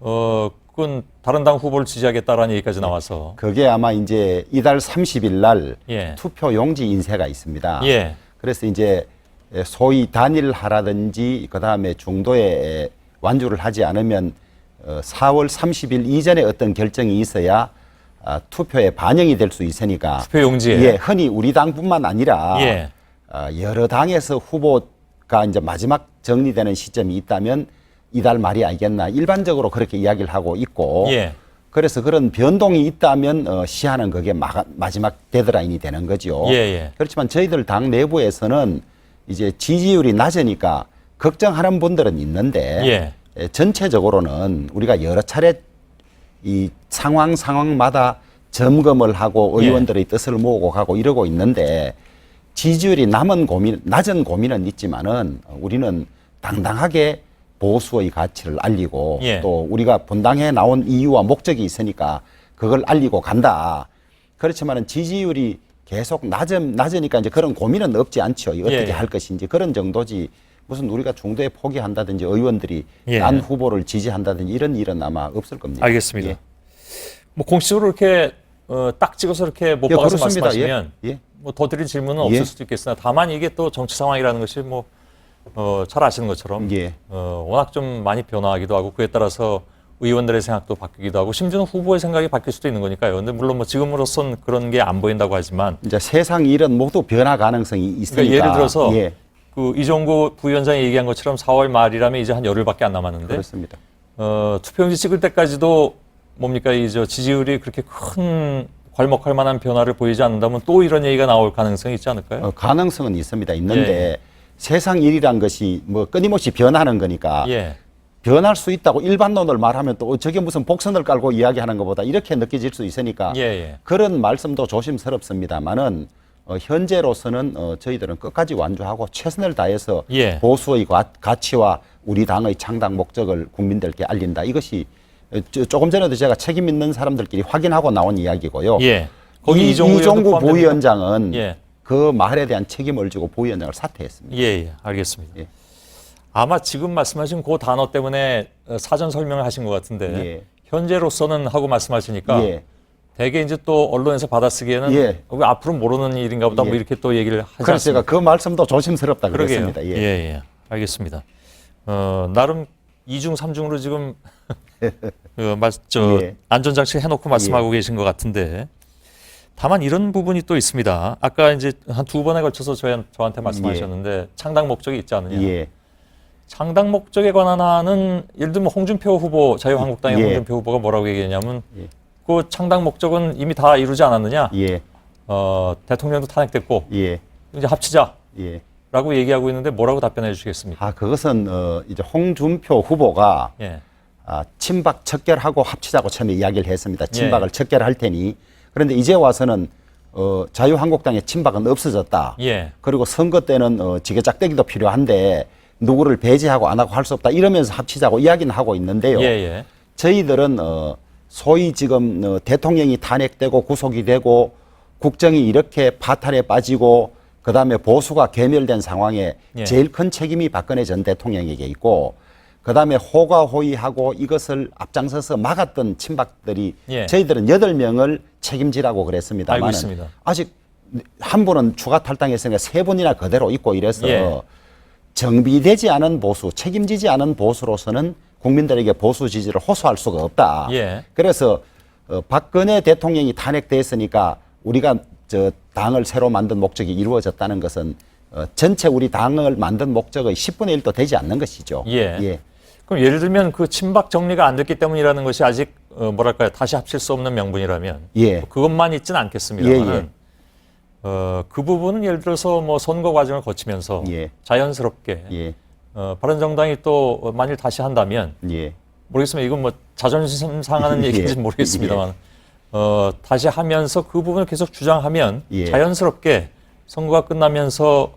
그건 다른 당 후보를 지지하겠다라는 얘기까지 나와서 그게 아마 이제 이달 30일 날 예. 투표 용지 인쇄가 있습니다. 예. 그래서 이제 소위 단일화라든지 그다음에 중도에 완주를 하지 않으면 4월 30일 이전에 어떤 결정이 있어야 투표에 반영이 될 수 있으니까 투표 용지에 예, 흔히 우리 당뿐만 아니라 예. 여러 당에서 후보가 이제 마지막 정리되는 시점이 있다면 이달 말이 아니겠나 일반적으로 그렇게 이야기를 하고 있고 예. 그래서 그런 변동이 있다면 시한은 그게 마지막 데드라인이 되는 거죠. 예, 예. 그렇지만 저희들 당 내부에서는 이제 지지율이 낮으니까 걱정하는 분들은 있는데 전체적으로는 우리가 여러 차례 이 상황마다 점검을 하고 의원들의 뜻을 모으고 가고 이러고 있는데 지지율이 낮은 고민은 있지만은 우리는 당당하게 보수의 가치를 알리고 또 우리가 본당에 나온 이유와 목적이 있으니까 그걸 알리고 간다. 그렇지만은 지지율이 계속 낮으니까 이제 그런 고민은 없지 않죠. 어떻게 할 것인지 그런 정도지. 무슨 우리가 중도에 포기한다든지 의원들이 난 후보를 지지한다든지 이런 일은 아마 없을 겁니다. 알겠습니다. 뭐 공식적으로 이렇게 딱 찍어서 이렇게 못 박아서 말씀하시면 뭐 더 드릴 질문은 없을 수도 있겠으나 다만 이게 또 정치 상황이라는 것이 뭐 잘 아시는 것처럼 워낙 좀 많이 변화하기도 하고 그에 따라서 의원들의 생각도 바뀌기도 하고 심지어는 후보의 생각이 바뀔 수도 있는 거니까요. 근데 물론 뭐 지금으로선 그런 게 안 보인다고 하지만 이제 세상 일은 모두 변화 가능성이 있으니까 그러니까 예를 들어서 그 이종구 부위원장이 얘기한 것처럼 4월 말이라면 이제 한 열흘밖에 안 남았는데 그렇습니다. 투표용지 찍을 때까지도 뭡니까 이제 지지율이 그렇게 큰 괄목할 만한 변화를 보이지 않는다면 또 이런 얘기가 나올 가능성이 있지 않을까요? 가능성은 있습니다. 있는데 세상 일이란 것이 뭐 끊임없이 변하는 거니까 변할 수 있다고 일반론을 말하면 또 저게 무슨 복선을 깔고 이야기하는 것보다 이렇게 느껴질 수 있으니까 그런 말씀도 조심스럽습니다만은 현재로서는 저희들은 끝까지 완주하고 최선을 다해서 보수의 가치와 우리 당의 창당 목적을 국민들께 알린다. 이것이 조금 전에도 제가 책임 있는 사람들끼리 확인하고 나온 이야기고요. 거기 이종구 부위원장은 그 말에 대한 책임을 지고 부위원장을 사퇴했습니다. 알겠습니다. 아마 지금 말씀하신 그 단어 때문에 사전 설명을 하신 것 같은데 현재로서는 하고 말씀하시니까 대개 이제 또 언론에서 받아쓰기에는 왜 앞으로 모르는 일인가 보다 뭐 이렇게 또 얘기를 하지 그래서 않습니까? 제가 그 말씀도 조심스럽다 그랬습니다. 알겠습니다. 나름 2중 3중으로 지금 안전장치 해놓고 말씀하고 계신 것 같은데 다만 이런 부분이 또 있습니다. 아까 이제 한 2번에 걸쳐서 저한테 말씀하셨는데 창당 목적이 있지 않느냐. 창당 목적에 관한 한은 예를 들면 홍준표 후보 자유한국당의 홍준표 후보가 뭐라고 얘기했냐면 그 창당 목적은 이미 다 이루지 않았느냐. 대통령도 탄핵됐고 이제 합치자. 라고 얘기하고 있는데 뭐라고 답변해 주시겠습니까? 그것은 이제 홍준표 후보가 친박 척결하고 합치자고 처음에 이야기를 했습니다. 친박을 척결할 테니. 그런데 이제 와서는 자유한국당의 친박은 없어졌다. 그리고 선거 때는 지게짝대기도 필요한데 누구를 배제하고 안 하고 할 수 없다. 이러면서 합치자고 이야기는 하고 있는데요. 저희들은 소위 지금 대통령이 탄핵되고 구속이 되고 국정이 이렇게 파탄에 빠지고 그다음에 보수가 괴멸된 상황에 제일 큰 책임이 박근혜 전 대통령에게 있고 그다음에 호가호위하고 이것을 앞장서서 막았던 친박들이 저희들은 8명을 책임지라고 그랬습니다만 아직 한 분은 추가 탈당했으니까 3분이나 그대로 있고 이래서 정비되지 않은 보수, 책임지지 않은 보수로서는 국민들에게 보수 지지를 호소할 수가 없다. 그래서 박근혜 대통령이 탄핵됐으니까 우리가 당을 새로 만든 목적이 이루어졌다는 것은 전체 우리 당을 만든 목적의 10분의 1도 되지 않는 것이죠. 그럼 예를 들면 그 친박 정리가 안 됐기 때문이라는 것이 아직 뭐랄까요 다시 합칠 수 없는 명분이라면 그것만 있지는 않겠습니다만 그 부분은 예를 들어서 뭐 선거 과정을 거치면서 자연스럽게 바른정당이 또 만일 다시 한다면 모르겠습니다. 이건 뭐 자존심 상하는 얘기인지 모르겠습니다만 다시 하면서 그 부분을 계속 주장하면 자연스럽게 선거가 끝나면서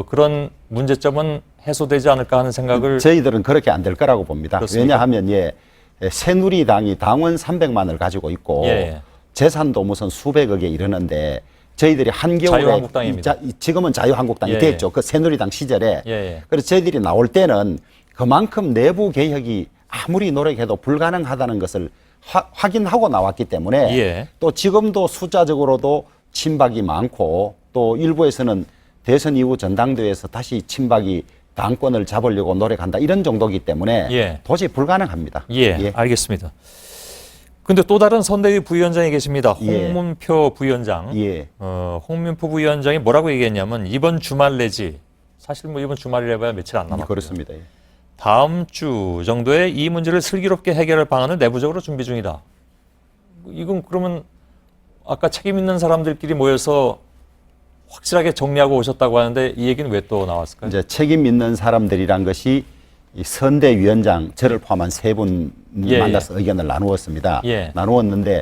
그런 문제점은 해소되지 않을까 하는 생각을 저희들은 그렇게 안 될 거라고 봅니다. 그렇습니까? 왜냐하면 새누리당이 당원 300만을 가지고 있고 재산도 무슨 수백억에 이르는데 저희들이 한겨울에 자유한국당입니다. 지금은 자유한국당이 됐죠. 그 새누리당 시절에. 그래서 저희들이 나올 때는 그만큼 내부 개혁이 아무리 노력해도 불가능하다는 것을 확인하고 나왔기 때문에 또 지금도 숫자적으로도 친박이 많고 또 일부에서는 대선 이후 전당대회에서 다시 친박이 당권을 잡으려고 노력한다 이런 정도이기 때문에 도저히 불가능합니다. 알겠습니다. 근데 또 다른 선대위 부위원장이 계십니다. 홍문표 부위원장. 홍문표 부위원장이 뭐라고 얘기했냐면 이번 주말 내지 사실 뭐 이번 주말이라봐야 며칠 안 남았고요. 그렇습니다. 다음 주 정도에 이 문제를 슬기롭게 해결할 방안을 내부적으로 준비 중이다. 이건 그러면 아까 책임 있는 사람들끼리 모여서 확실하게 정리하고 오셨다고 하는데 이 얘기는 왜 또 나왔을까요? 이제 책임 있는 사람들이란 것이 이 선대위원장 저를 포함한 세 분 만나서 의견을 나누었습니다. 나누었는데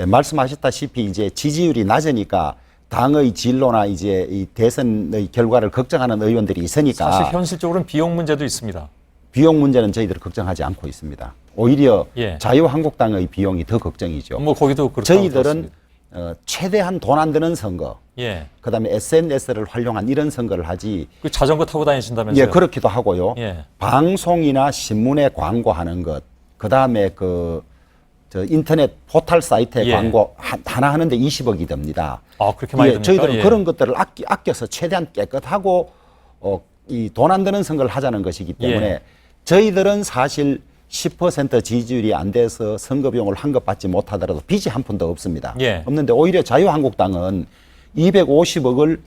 말씀하셨다시피 이제 지지율이 낮으니까 당의 진로나 이제 이 대선의 결과를 걱정하는 의원들이 있으니까 사실 현실적으로는 비용 문제도 있습니다. 비용 문제는 저희들은 걱정하지 않고 있습니다. 오히려 자유한국당의 비용이 더 걱정이죠. 뭐 거기도 그렇다고 저희들은 최대한 돈 안 드는 선거, 그다음에 SNS를 활용한 이런 선거를 하지. 그 자전거 타고 다니신다면서요? 그렇기도 하고요. 방송이나 신문에 광고하는 것, 그다음에 저 인터넷 포털 사이트에 광고 하나 하는데 20억이 듭니다. 아, 그렇게 많이 듭니까? 저희들은 그런 것들을 아껴서 최대한 깨끗하고 이 돈 안 드는 선거를 하자는 것이기 때문에 저희들은 사실 10% 지지율이 안 돼서 선거 비용을 환급 받지 못하더라도 빚이 한 푼도 없습니다. 없는데 오히려 자유한국당은 250억을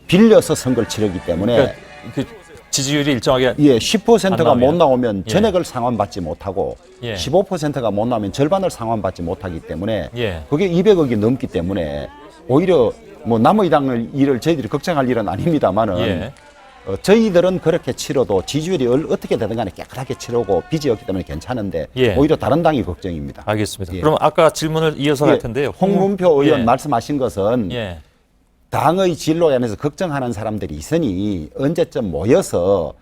빌려서 선거를 치르기 때문에 그러니까 그 지지율이 일정하게 10%가 못 나오면 전액을 상환받지 못하고 15%가 못 나오면 절반을 상환받지 못하기 때문에 그게 200억이 넘기 때문에 오히려 뭐 남의 당을 일을 저희들이 걱정할 일은 아닙니다만은 저희들은 그렇게 치러도 지지율이 어떻게 되든 간에 깨끗하게 치르고 빚이 없기 때문에 괜찮은데 오히려 다른 당이 걱정입니다. 알겠습니다. 그럼 아까 질문을 이어서 할 텐데요. 홍문표 의원 말씀하신 것은 당의 진로에 관해서 걱정하는 사람들이 있으니 언제쯤 모여서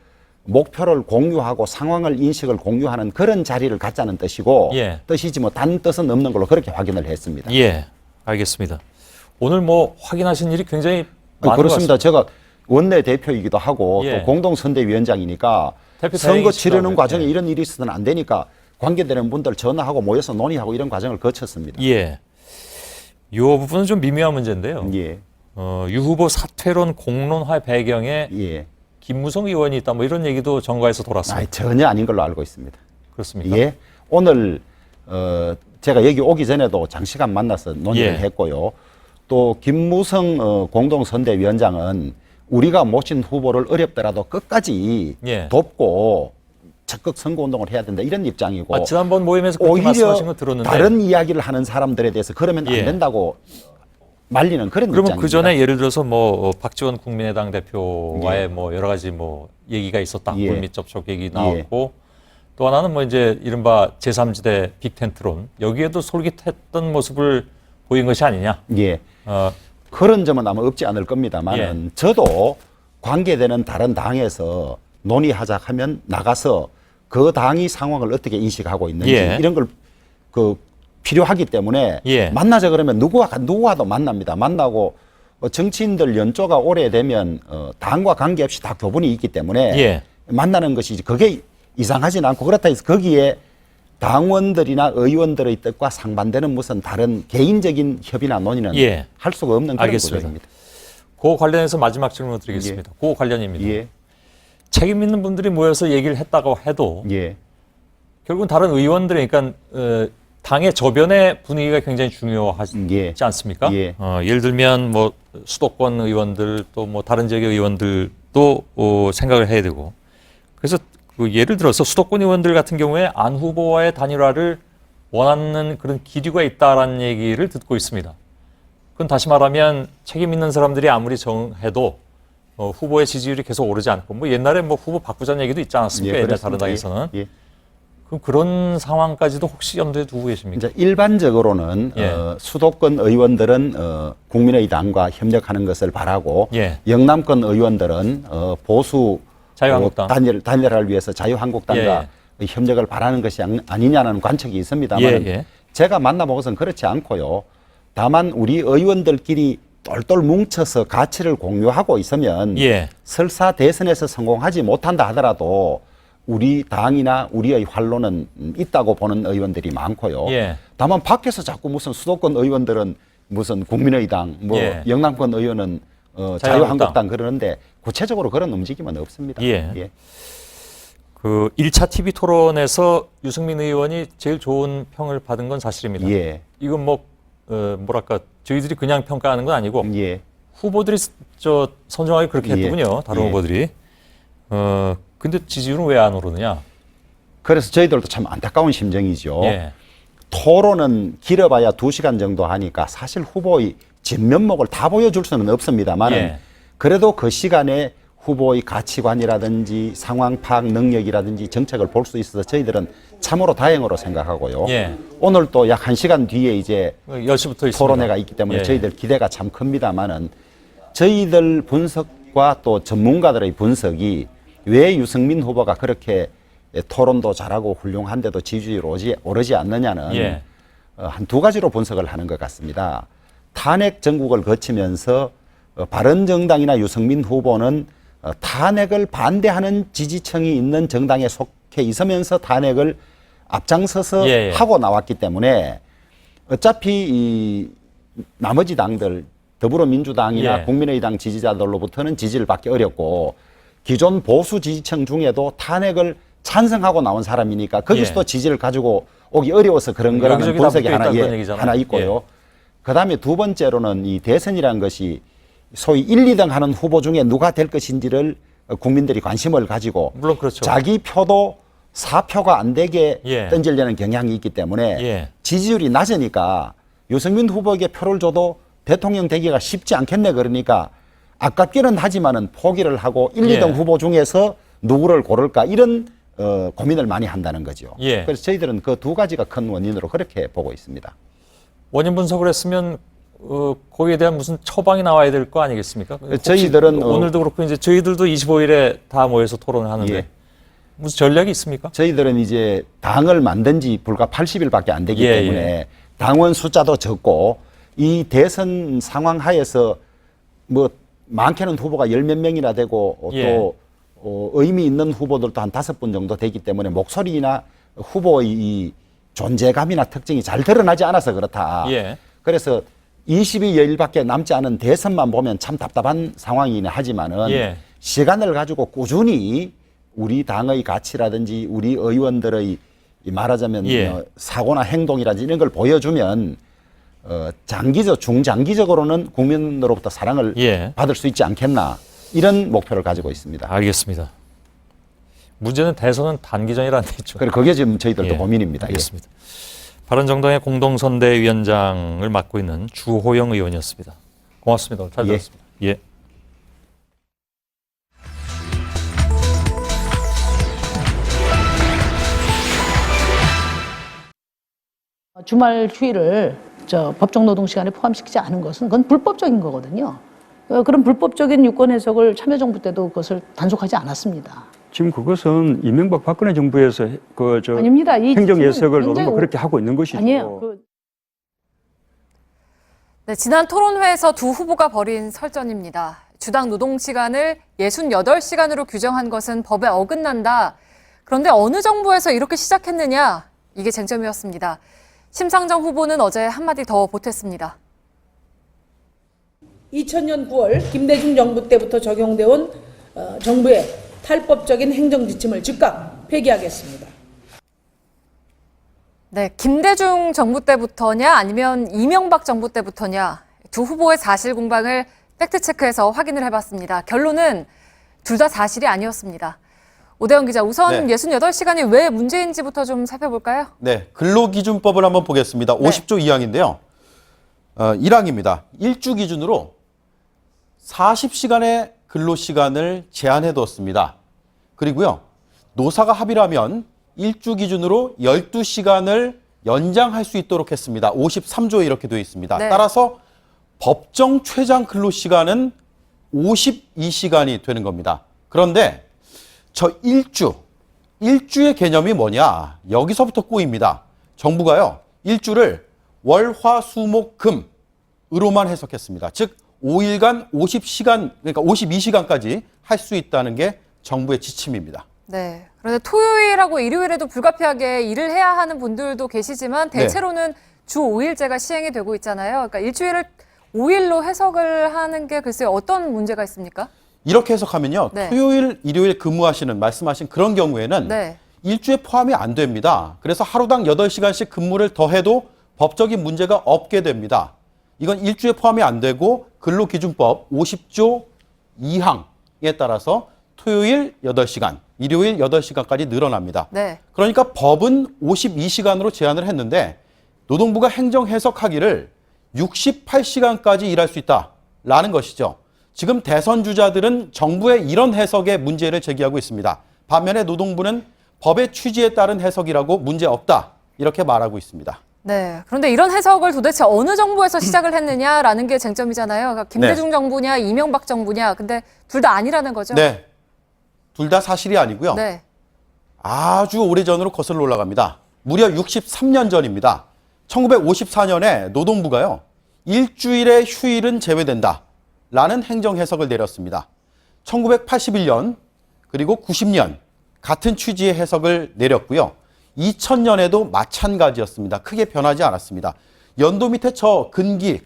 목표를 공유하고 상황을 인식을 공유하는 그런 자리를 갖자는 뜻이고 뜻이지 뭐 단 뜻은 없는 걸로 그렇게 확인을 했습니다. 알겠습니다. 오늘 뭐 확인하신 일이 굉장히 많은 그렇습니다. 것 같습니다. 제가 원내대표이기도 하고 또 공동선대위원장이니까 선거 치르는 과정에 이런 일이 있어서는 안 되니까 관계되는 분들 전화하고 모여서 논의하고 이런 과정을 거쳤습니다. 이 부분은 좀 미묘한 문제인데요. 유 후보 사퇴론 공론화 배경에 김무성 의원이 있다 뭐 이런 얘기도 정가에서 돌았습니다. 전혀 아닌 걸로 알고 있습니다. 그렇습니까? 오늘 제가 여기 오기 전에도 장시간 만나서 논의를 했고요. 또 김무성 공동선대위원장은 우리가 모신 후보를 어렵더라도 끝까지 돕고 적극 선거운동을 해야 된다 이런 입장이고 지난번 모임에서 그렇게 말씀하신 거 들었는데 다른 이야기를 하는 사람들에 대해서 그러면 안 된다고 말리는 그런 입장입니다. 그러면 그 전에 예를 들어서 뭐 박지원 국민의당 대표와의 뭐 여러 가지 뭐 얘기가 있었다. 물밑 접촉 얘기 나왔고 또 하나는 뭐 이제 이른바 제3지대 빅텐트론 여기에도 솔깃했던 모습을 보인 것이 아니냐. 그런 점은 아마 없지 않을 겁니다만 저도 관계되는 다른 당에서 논의하자 하면 나가서 그 당이 상황을 어떻게 인식하고 있는지 이런 걸 필요하기 때문에 만나자 그러면 누구와도 만납니다. 만나고 정치인들 연조가 오래되면 당과 관계없이 다 교분이 있기 때문에 만나는 것이지 그게 이상하지는 않고 그렇다 해서 거기에 당원들이나 의원들의 뜻과 상반되는 무슨 다른 개인적인 협의나 논의는 할 수가 없는 그런 구조입니다. 그 관련해서 마지막 질문을 드리겠습니다. 그 관련입니다. 책임 있는 분들이 모여서 얘기를 했다고 해도 결국은 다른 의원들이 그러니까 당의 저변의 분위기가 굉장히 중요하지 않습니까? 예를 들면 뭐 수도권 의원들 또 뭐 다른 지역의 의원들도 생각을 해야 되고 그래서 예를 들어서 수도권 의원들 같은 경우에 안 후보와의 단일화를 원하는 그런 기류가 있다라는 얘기를 듣고 있습니다. 그건 다시 말하면 책임 있는 사람들이 아무리 정해도 후보의 지지율이 계속 오르지 않고 뭐 옛날에 뭐 후보 바꾸자는 얘기도 있지 않았습니까? 예, 옛날 다른 당에서는. 예. 그럼 그런 상황까지도 혹시 염두에 두고 계십니까? 이제 일반적으로는 수도권 의원들은 국민의당과 협력하는 것을 바라고 영남권 의원들은 보수 자유한국당 단일화를 위해서 자유한국당과 협력을 바라는 것이 아니냐는 관측이 있습니다만 제가 만나보고서는 그렇지 않고요. 다만 우리 의원들끼리 똘똘 뭉쳐서 가치를 공유하고 있으면 설사 대선에서 성공하지 못한다 하더라도 우리 당이나 우리의 활로는 있다고 보는 의원들이 많고요. 다만 밖에서 자꾸 무슨 수도권 의원들은 무슨 국민의당, 뭐 영남권 의원은 자유한국당 그러는데 구체적으로 그런 움직임은 없습니다. 그 1차 TV 토론에서 유승민 의원이 제일 좋은 평을 받은 건 사실입니다. 이건 뭐 뭐랄까 저희들이 그냥 평가하는 건 아니고 후보들이 선정하게 그렇게 했더군요. 다른 후보들이. 근데 지지율은 왜 안 오르느냐? 그래서 저희들도 참 안타까운 심정이죠. 토론은 길어봐야 2시간 정도 하니까 사실 후보의 진면목을 다 보여줄 수는 없습니다만 그래도 그 시간에 후보의 가치관이라든지 상황 파악 능력이라든지 정책을 볼 수 있어서 저희들은 참으로 다행으로 생각하고요. 오늘 또 약 1시간 뒤에 이제 10시부터 토론회가 있기 때문에 저희들 기대가 참 큽니다만은 저희들 분석과 또 전문가들의 분석이 왜 유승민 후보가 그렇게 토론도 잘하고 훌륭한데도 지지율이 오르지 않느냐는 한 2가지로 분석을 하는 것 같습니다. 탄핵 정국을 거치면서 바른정당이나 유승민 후보는 탄핵을 반대하는 지지층이 있는 정당에 속해 있으면서 탄핵을 앞장서서 하고 나왔기 때문에 어차피 이 나머지 당들 더불어민주당이나 국민의당 지지자들로부터는 지지를 받기 어렵고 기존 보수 지지층 중에도 탄핵을 찬성하고 나온 사람이니까 거기서도 지지를 가지고 오기 어려워서 그런 거라는 분석이 하나 있고요. 그다음에 두 번째로는 이 대선이라는 것이 소위 1, 2등 하는 후보 중에 누가 될 것인지를 국민들이 관심을 가지고 물론 그렇죠. 자기 표도 4표가 안 되게 던지려는 경향이 있기 때문에 지지율이 낮으니까 유승민 후보에게 표를 줘도 대통령 되기가 쉽지 않겠네 그러니까 아깝기는 하지만은 포기를 하고 1, 2등 후보 중에서 누구를 고를까 이런 고민을 많이 한다는 거죠. 그래서 저희들은 그 2가지가 큰 원인으로 그렇게 보고 있습니다. 원인 분석을 했으면 거기에 대한 무슨 처방이 나와야 될 거 아니겠습니까? 저희들은 오늘도 그렇고 이제 저희들도 25일에 다 모여서 토론을 하는데 무슨 전략이 있습니까? 저희들은 이제 당을 만든 지 불과 80일밖에 안 되기 때문에 당원 숫자도 적고 이 대선 상황 하에서 뭐 많게는 후보가 10몇 명이나 되고 또 의미 있는 후보들도 한 5분 정도 되기 때문에 목소리나 후보의 이 존재감이나 특징이 잘 드러나지 않아서 그렇다. 그래서 22여일밖에 남지 않은 대선만 보면 참 답답한 상황이긴 하지만은 시간을 가지고 꾸준히 우리 당의 가치라든지 우리 의원들의 말하자면 사고나 행동이라든지 이런 걸 보여주면 중장기적으로는 국민으로부터 사랑을 받을 수 있지 않겠나 이런 목표를 가지고 있습니다. 알겠습니다. 문제는 대선은 단기전이라는 데 있죠. 그게 지금 저희들도 고민입니다. 알겠습니다. 바른정당의 공동선대위원장을 맡고 있는 주호영 의원이었습니다. 고맙습니다. 잘 들었습니다. 주말 휴일을 법정 노동 시간에 포함시키지 않은 것은 그건 불법적인 거거든요. 그런 불법적인 유권 해석을 참여정부 때도 그것을 단속하지 않았습니다. 지금 그것은 이명박 박근혜 정부에서 아닙니다. 행정 예석을 너무 그렇게 하고 있는 것이죠. 아니에요. 네, 지난 토론회에서 두 후보가 벌인 설전입니다. 주당 노동 시간을 68시간으로 규정한 것은 법에 어긋난다. 그런데 어느 정부에서 이렇게 시작했느냐? 이게 쟁점이었습니다. 심상정 후보는 어제 한마디 더 보탰습니다. 2000년 9월 김대중 정부 때부터 적용되어 온 정부의 탈법적인 행정지침을 즉각 폐기하겠습니다. 네, 김대중 정부 때부터냐 아니면 이명박 정부 때부터냐 두 후보의 사실 공방을 팩트체크해서 확인을 해봤습니다. 결론은 둘 다 사실이 아니었습니다. 오대영 기자, 우선 68시간이 왜 문제인지부터 좀 살펴볼까요? 네, 근로기준법을 한번 보겠습니다. 50조 2항인데요. 1항입니다. 일주 기준으로 40시간의 근로시간을 제한해 두었습니다. 그리고요, 노사가 합의를 하면 일주 기준으로 12시간을 연장할 수 있도록 했습니다. 53조에 이렇게 되어 있습니다. 네. 따라서 법정 최장 근로시간은 52시간이 되는 겁니다. 그런데 저 일주의 개념이 뭐냐? 여기서부터 꼬입니다. 정부가요, 일주를 월, 화, 수, 목, 금으로만 해석했습니다. 즉 5일간 50시간, 그러니까 52시간까지 할 수 있다는 게 정부의 지침입니다. 네. 그런데 토요일하고 일요일에도 불가피하게 일을 해야 하는 분들도 계시지만 대체로는 주 5일제가 시행이 되고 있잖아요. 그러니까 일주일을 5일로 해석을 하는 게 글쎄요, 어떤 문제가 있습니까? 이렇게 해석하면요, 네. 토요일, 일요일 근무하시는 말씀하신 그런 경우에는 네. 일주에 포함이 안 됩니다. 그래서 하루당 8시간씩 근무를 더해도 법적인 문제가 없게 됩니다. 이건 일주에 포함이 안 되고 근로기준법 50조 2항에 따라서 토요일 8시간, 일요일 8시간까지 늘어납니다. 네. 그러니까 법은 52시간으로 제한을 했는데 노동부가 행정 해석하기를 68시간까지 일할 수 있다라는 것이죠. 지금 대선 주자들은 정부의 이런 해석에 문제를 제기하고 있습니다. 반면에 노동부는 법의 취지에 따른 해석이라고 문제 없다 이렇게 말하고 있습니다. 네. 그런데 이런 해석을 도대체 어느 정부에서 시작을 했느냐라는 게 쟁점이잖아요. 그러니까 김대중 정부냐 이명박 정부냐. 근데 둘 다 아니라는 거죠. 네. 둘 다 사실이 아니고요. 네. 아주 오래전으로 거슬러 올라갑니다. 무려 63년 전입니다. 1954년에 노동부가요, 일주일의 휴일은 제외된다 라는 행정 해석을 내렸습니다. 1981년 그리고 90년 같은 취지의 해석을 내렸고요. 2000년에도 마찬가지였습니다. 크게 변하지 않았습니다. 연도 밑에 저 근기,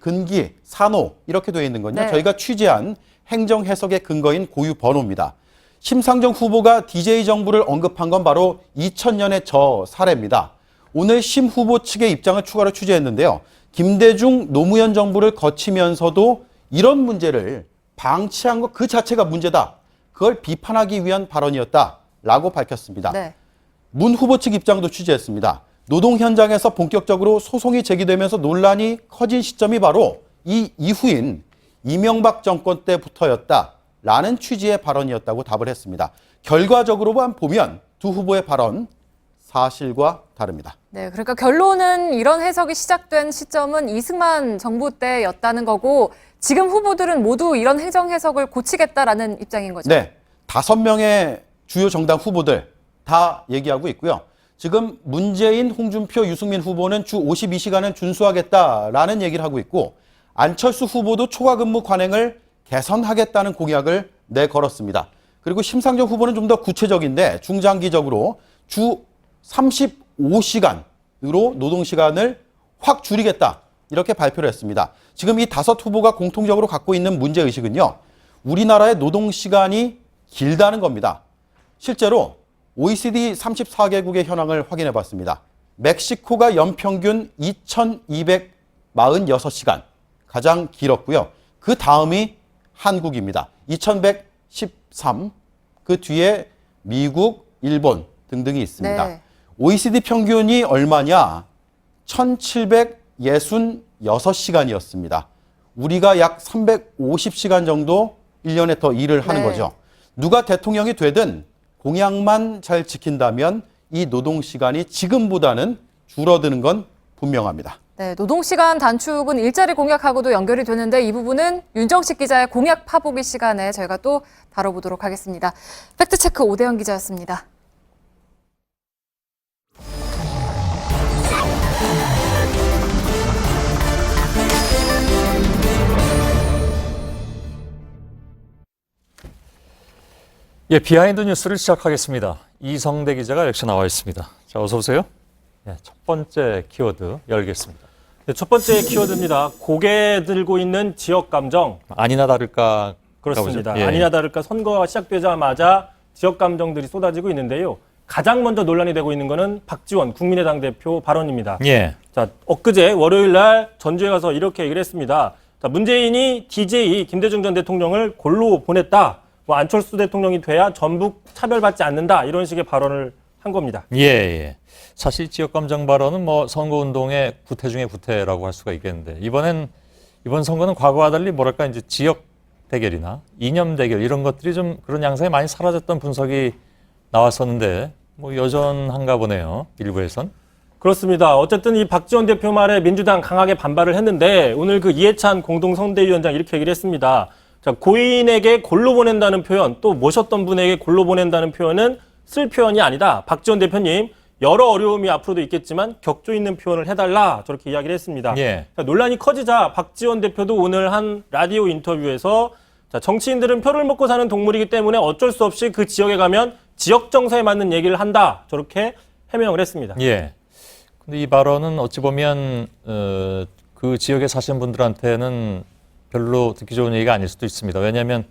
산호 이렇게 되어 있는 건요, 네. 저희가 취재한 행정 해석의 근거인 고유 번호입니다. 심상정 후보가 DJ 정부를 언급한 건 바로 2000년의 저 사례입니다. 오늘 심 후보 측의 입장을 추가로 취재했는데요. 김대중 노무현 정부를 거치면서도 이런 문제를 방치한 것 그 자체가 문제다. 그걸 비판하기 위한 발언이었다라고 밝혔습니다. 네. 문 후보 측 입장도 취재했습니다. 노동 현장에서 본격적으로 소송이 제기되면서 논란이 커진 시점이 바로 이 이후인 이명박 정권 때부터였다라는 취지의 발언이었다고 답을 했습니다. 결과적으로만 보면 두 후보의 발언 사실과 다릅니다. 네, 그러니까 결론은 이런 해석이 시작된 시점은 이승만 정부 때였다는 거고 지금 후보들은 모두 이런 행정 해석을 고치겠다라는 입장인 거죠. 네, 5명의 주요 정당 후보들 다 얘기하고 있고요. 지금 문재인, 홍준표, 유승민 후보는 주 52시간은 준수하겠다라는 얘기를 하고 있고 안철수 후보도 초과 근무 관행을 개선하겠다는 공약을 내걸었습니다. 그리고 심상정 후보는 좀 더 구체적인데 중장기적으로 주 35시간으로 노동시간을 확 줄이겠다 이렇게 발표를 했습니다. 지금 이 5 후보가 공통적으로 갖고 있는 문제의식은요, 우리나라의 노동시간이 길다는 겁니다. 실제로 OECD 34개국의 현황을 확인해 봤습니다. 멕시코가 연평균 2246시간 가장 길었고요. 그 다음이 한국입니다. 2113, 그 뒤에 미국, 일본 등등이 있습니다. 네. OECD 평균이 얼마냐? 1766시간이었습니다. 우리가 약 350시간 정도 1년에 더 일을 하는 네. 거죠. 누가 대통령이 되든 공약만 잘 지킨다면 이 노동시간이 지금보다는 줄어드는 건 분명합니다. 네, 노동시간 단축은 일자리 공약하고도 연결이 되는데 이 부분은 윤정식 기자의 공약 파보기 시간에 저희가 또 다뤄보도록 하겠습니다. 팩트체크 오대영 기자였습니다. 예, 비하인드 뉴스를 시작하겠습니다. 이성대 기자가 역시 나와 있습니다. 자, 어서 오세요. 네, 첫 번째 키워드 열겠습니다. 네, 첫 번째 키워드입니다. 고개 들고 있는 지역 감정. 아니나 다를까. 그렇습니다. 예. 아니나 다를까 선거가 시작되자마자 지역 감정들이 쏟아지고 있는데요. 가장 먼저 논란이 되고 있는 것은 박지원 국민의당 대표 발언입니다. 예. 자, 엊그제 월요일 날 전주에 가서 이렇게 얘기를 했습니다. 자, 문재인이 DJ 김대중 전 대통령을 골로 보냈다. 뭐 안철수 대통령이 돼야 전북 차별받지 않는다. 이런 식의 발언을 한 겁니다. 예, 예. 사실 지역감정 발언은 뭐 선거운동의 구태 중의 구태라고 할 수가 있겠는데 이번엔 이번 선거는 과거와 달리 뭐랄까 이제 지역 대결이나 이념 대결 이런 것들이 좀 그런 양상이 많이 사라졌던 분석이 나왔었는데 뭐 여전한가 보네요. 일부에선. 그렇습니다. 어쨌든 이 박지원 대표 말에 민주당 강하게 반발을 했는데 오늘 그 이해찬 공동선대위원장 이렇게 얘기를 했습니다. 자, 고인에게 골로 보낸다는 표현, 또 모셨던 분에게 골로 보낸다는 표현은 쓸 표현이 아니다. 박지원 대표님, 여러 어려움이 앞으로도 있겠지만 격조 있는 표현을 해달라. 저렇게 이야기를 했습니다. 예. 자, 논란이 커지자 박지원 대표도 오늘 한 라디오 인터뷰에서 자, 정치인들은 표를 먹고 사는 동물이기 때문에 어쩔 수 없이 그 지역에 가면 지역 정서에 맞는 얘기를 한다. 저렇게 해명을 했습니다. 예. 근데 이 발언은 어찌 보면 그 지역에 사시는 분들한테는 별로 듣기 좋은 얘기가 아닐 수도 있습니다. 왜냐하면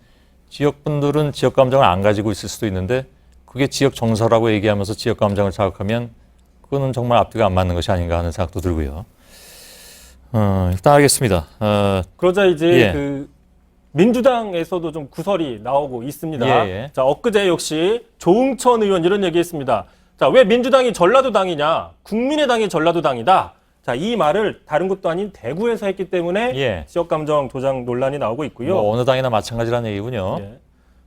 지역 분들은 지역 감정을 안 가지고 있을 수도 있는데 그게 지역 정서라고 얘기하면서 지역 감정을 자극하면 그거는 정말 앞뒤가 안 맞는 것이 아닌가 하는 생각도 들고요. 일단 알겠습니다. 그러자 이제 예. 그 민주당에서도 좀 구설이 나오고 있습니다. 예. 자, 엊그제 역시 조응천 의원 이런 얘기했습니다. 자, 왜 민주당이 전라도당이냐? 국민의당이 전라도당이다. 자, 이 말을 다른 곳도 아닌 대구에서 했기 때문에 예. 지역감정 조장 논란이 나오고 있고요. 뭐 어느 당이나 마찬가지라는 얘기군요. 예.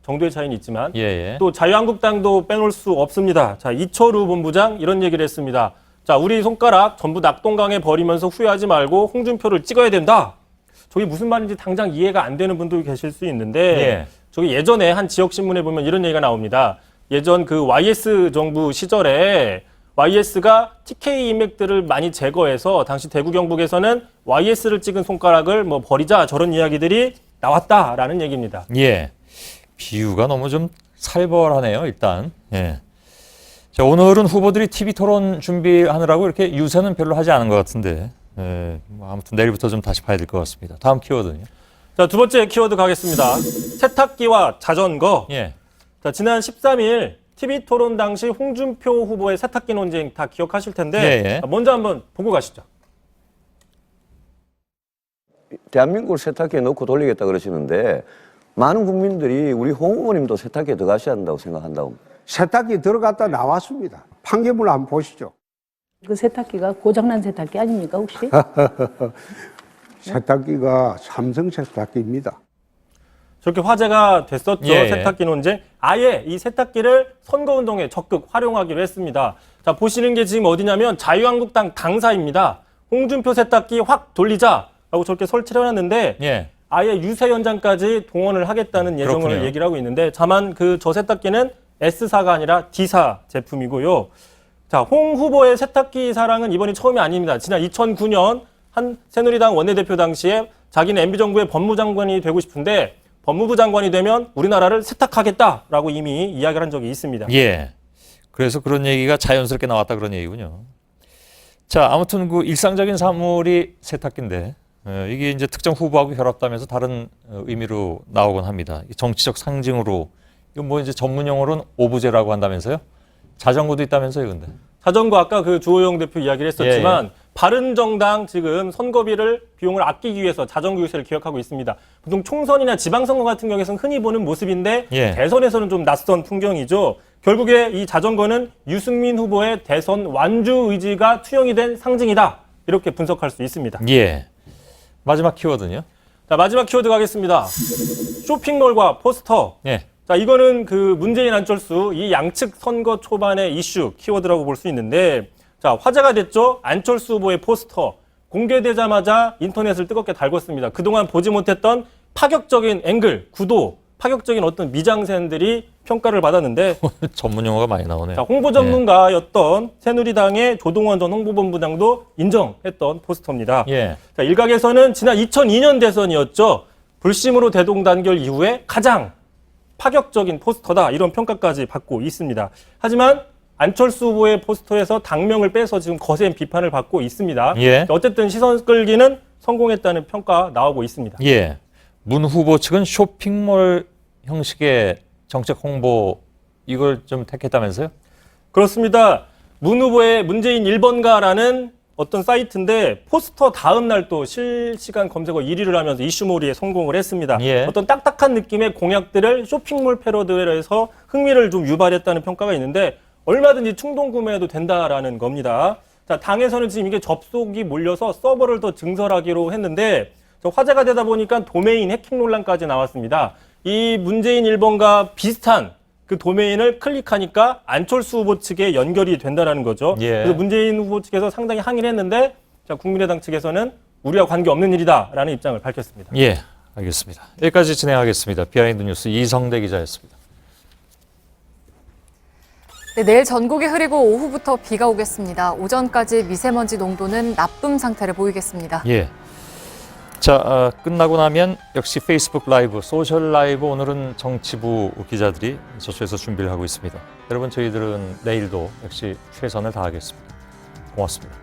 정도의 차이는 있지만 예. 또 자유한국당도 빼놓을 수 없습니다. 자, 이철우 본부장 이런 얘기를 했습니다. 자, 우리 손가락 전부 낙동강에 버리면서 후회하지 말고 홍준표를 찍어야 된다. 저게 무슨 말인지 당장 이해가 안 되는 분도 계실 수 있는데 예. 저기 예전에 한 지역신문에 보면 이런 얘기가 나옵니다. 예전 그 YS 정부 시절에 YS가 TK 인맥들을 많이 제거해서 당시 대구 경북에서는 YS를 찍은 손가락을 뭐 버리자 저런 이야기들이 나왔다라는 얘기입니다. 예. 비유가 너무 좀 살벌하네요, 일단. 예. 자, 오늘은 후보들이 TV 토론 준비하느라고 이렇게 유세는 별로 하지 않은 것 같은데. 예. 뭐 아무튼 내일부터 좀 다시 봐야 될 것 같습니다. 다음 키워드는요. 자, 두 번째 키워드 가겠습니다. 세탁기와 자전거. 예. 자, 지난 13일 TV 토론 당시 홍준표 후보의 세탁기 논쟁 다 기억하실 텐데 예. 자, 먼저 한번 보고 가시죠. 대한민국을 세탁기에 넣고 돌리겠다 그러시는데 많은 국민들이 우리 홍 후보님도 세탁기에 들어가셔야 한다고 생각한다고. 세탁기 들어갔다 나왔습니다. 판결문 한번 보시죠. 그 세탁기가 고장난 세탁기 아닙니까 혹시? 세탁기가 삼성 세탁기입니다. 저렇게 화제가 됐었죠. 예. 세탁기 논쟁. 아예 이 세탁기를 선거운동에 적극 활용하기로 했습니다. 자, 보시는 게 지금 어디냐면 자유한국당 당사입니다. 홍준표 세탁기 확 돌리자라고 저렇게 설치를 해놨는데 예. 아예 유세 현장까지 동원을 하겠다는 예정을 그렇군요. 얘기를 하고 있는데 다만 그 저 세탁기는 S사가 아니라 D사 제품이고요. 자, 홍 후보의 세탁기 사랑은 이번이 처음이 아닙니다. 지난 2009년 한 새누리당 원내대표 당시에 자기는 MB정부의 법무장관이 되고 싶은데 법무부 장관이 되면 우리나라를 세탁하겠다라고 이미 이야기를 한 적이 있습니다. 예. 그래서 그런 얘기가 자연스럽게 나왔다 그런 얘기군요. 자, 아무튼 그 일상적인 사물이 세탁기인데 이게 이제 특정 후보하고 결합되면서 다른 의미로 나오곤 합니다. 정치적 상징으로 이건 뭐 이제 전문 용어로는 오브제라고 한다면서요? 자전거도 있다면서요, 근데? 자전거 아까 그 주호영 대표 이야기를 했었지만 예. 바른정당 지금 선거비를 비용을 아끼기 위해서 자전거 유세를 기획하고 있습니다. 보통 총선이나 지방선거 같은 경우에는 흔히 보는 모습인데 예. 대선에서는 좀 낯선 풍경이죠. 결국에 이 자전거는 유승민 후보의 대선 완주 의지가 투영이 된 상징이다. 이렇게 분석할 수 있습니다. 예. 마지막 키워드는요? 자, 마지막 키워드 가겠습니다. 쇼핑몰과 포스터. 예. 자, 이거는 그 문재인 안철수 이 양측 선거 초반의 이슈 키워드라고 볼 수 있는데 자, 화제가 됐죠. 안철수 후보의 포스터 공개되자마자 인터넷을 뜨겁게 달궜습니다. 그동안 보지 못했던 파격적인 앵글, 구도, 파격적인 어떤 미장센들이 평가를 받았는데 전문 용어가 많이 나오네요. 자, 홍보 전문가였던 새누리당의 조동원 전 홍보본부장도 인정했던 포스터입니다. 예. 자, 일각에서는 지난 2002년 대선이었죠. 불심으로 대동단결 이후에 가장 파격적인 포스터다 이런 평가까지 받고 있습니다. 하지만 안철수 후보의 포스터에서 당명을 빼서 지금 거센 비판을 받고 있습니다. 예. 어쨌든 시선 끌기는 성공했다는 평가 나오고 있습니다. 예. 문 후보 측은 쇼핑몰 형식의 정책 홍보 이걸 좀 택했다면서요? 그렇습니다. 문 후보의 문재인 1번가라는 어떤 사이트인데 포스터 다음 날 또 실시간 검색어 1위를 하면서 이슈몰이에 성공을 했습니다. 예. 어떤 딱딱한 느낌의 공약들을 쇼핑몰 패러디해서 흥미를 좀 유발했다는 평가가 있는데 얼마든지 충동 구매해도 된다라는 겁니다. 자, 당에서는 지금 이게 접속이 몰려서 서버를 더 증설하기로 했는데 화제가 되다 보니까 도메인 해킹 논란까지 나왔습니다. 이 문재인 1번과 비슷한 그 도메인을 클릭하니까 안철수 후보 측에 연결이 된다는 거죠. 그래서 문재인 후보 측에서 상당히 항의를 했는데 자, 국민의당 측에서는 우리와 관계없는 일이다라는 입장을 밝혔습니다. 예, 알겠습니다. 여기까지 진행하겠습니다. 비하인드 뉴스 이성대 기자였습니다. 네, 내일 전국이 흐리고 오후부터 비가 오겠습니다. 오전까지 미세먼지 농도는 나쁨 상태를 보이겠습니다. 예. 자, 끝나고 나면 역시 페이스북 라이브, 소셜 라이브 오늘은 정치부 기자들이 저쪽에서 준비를 하고 있습니다. 여러분 저희들은 내일도 역시 최선을 다하겠습니다. 고맙습니다.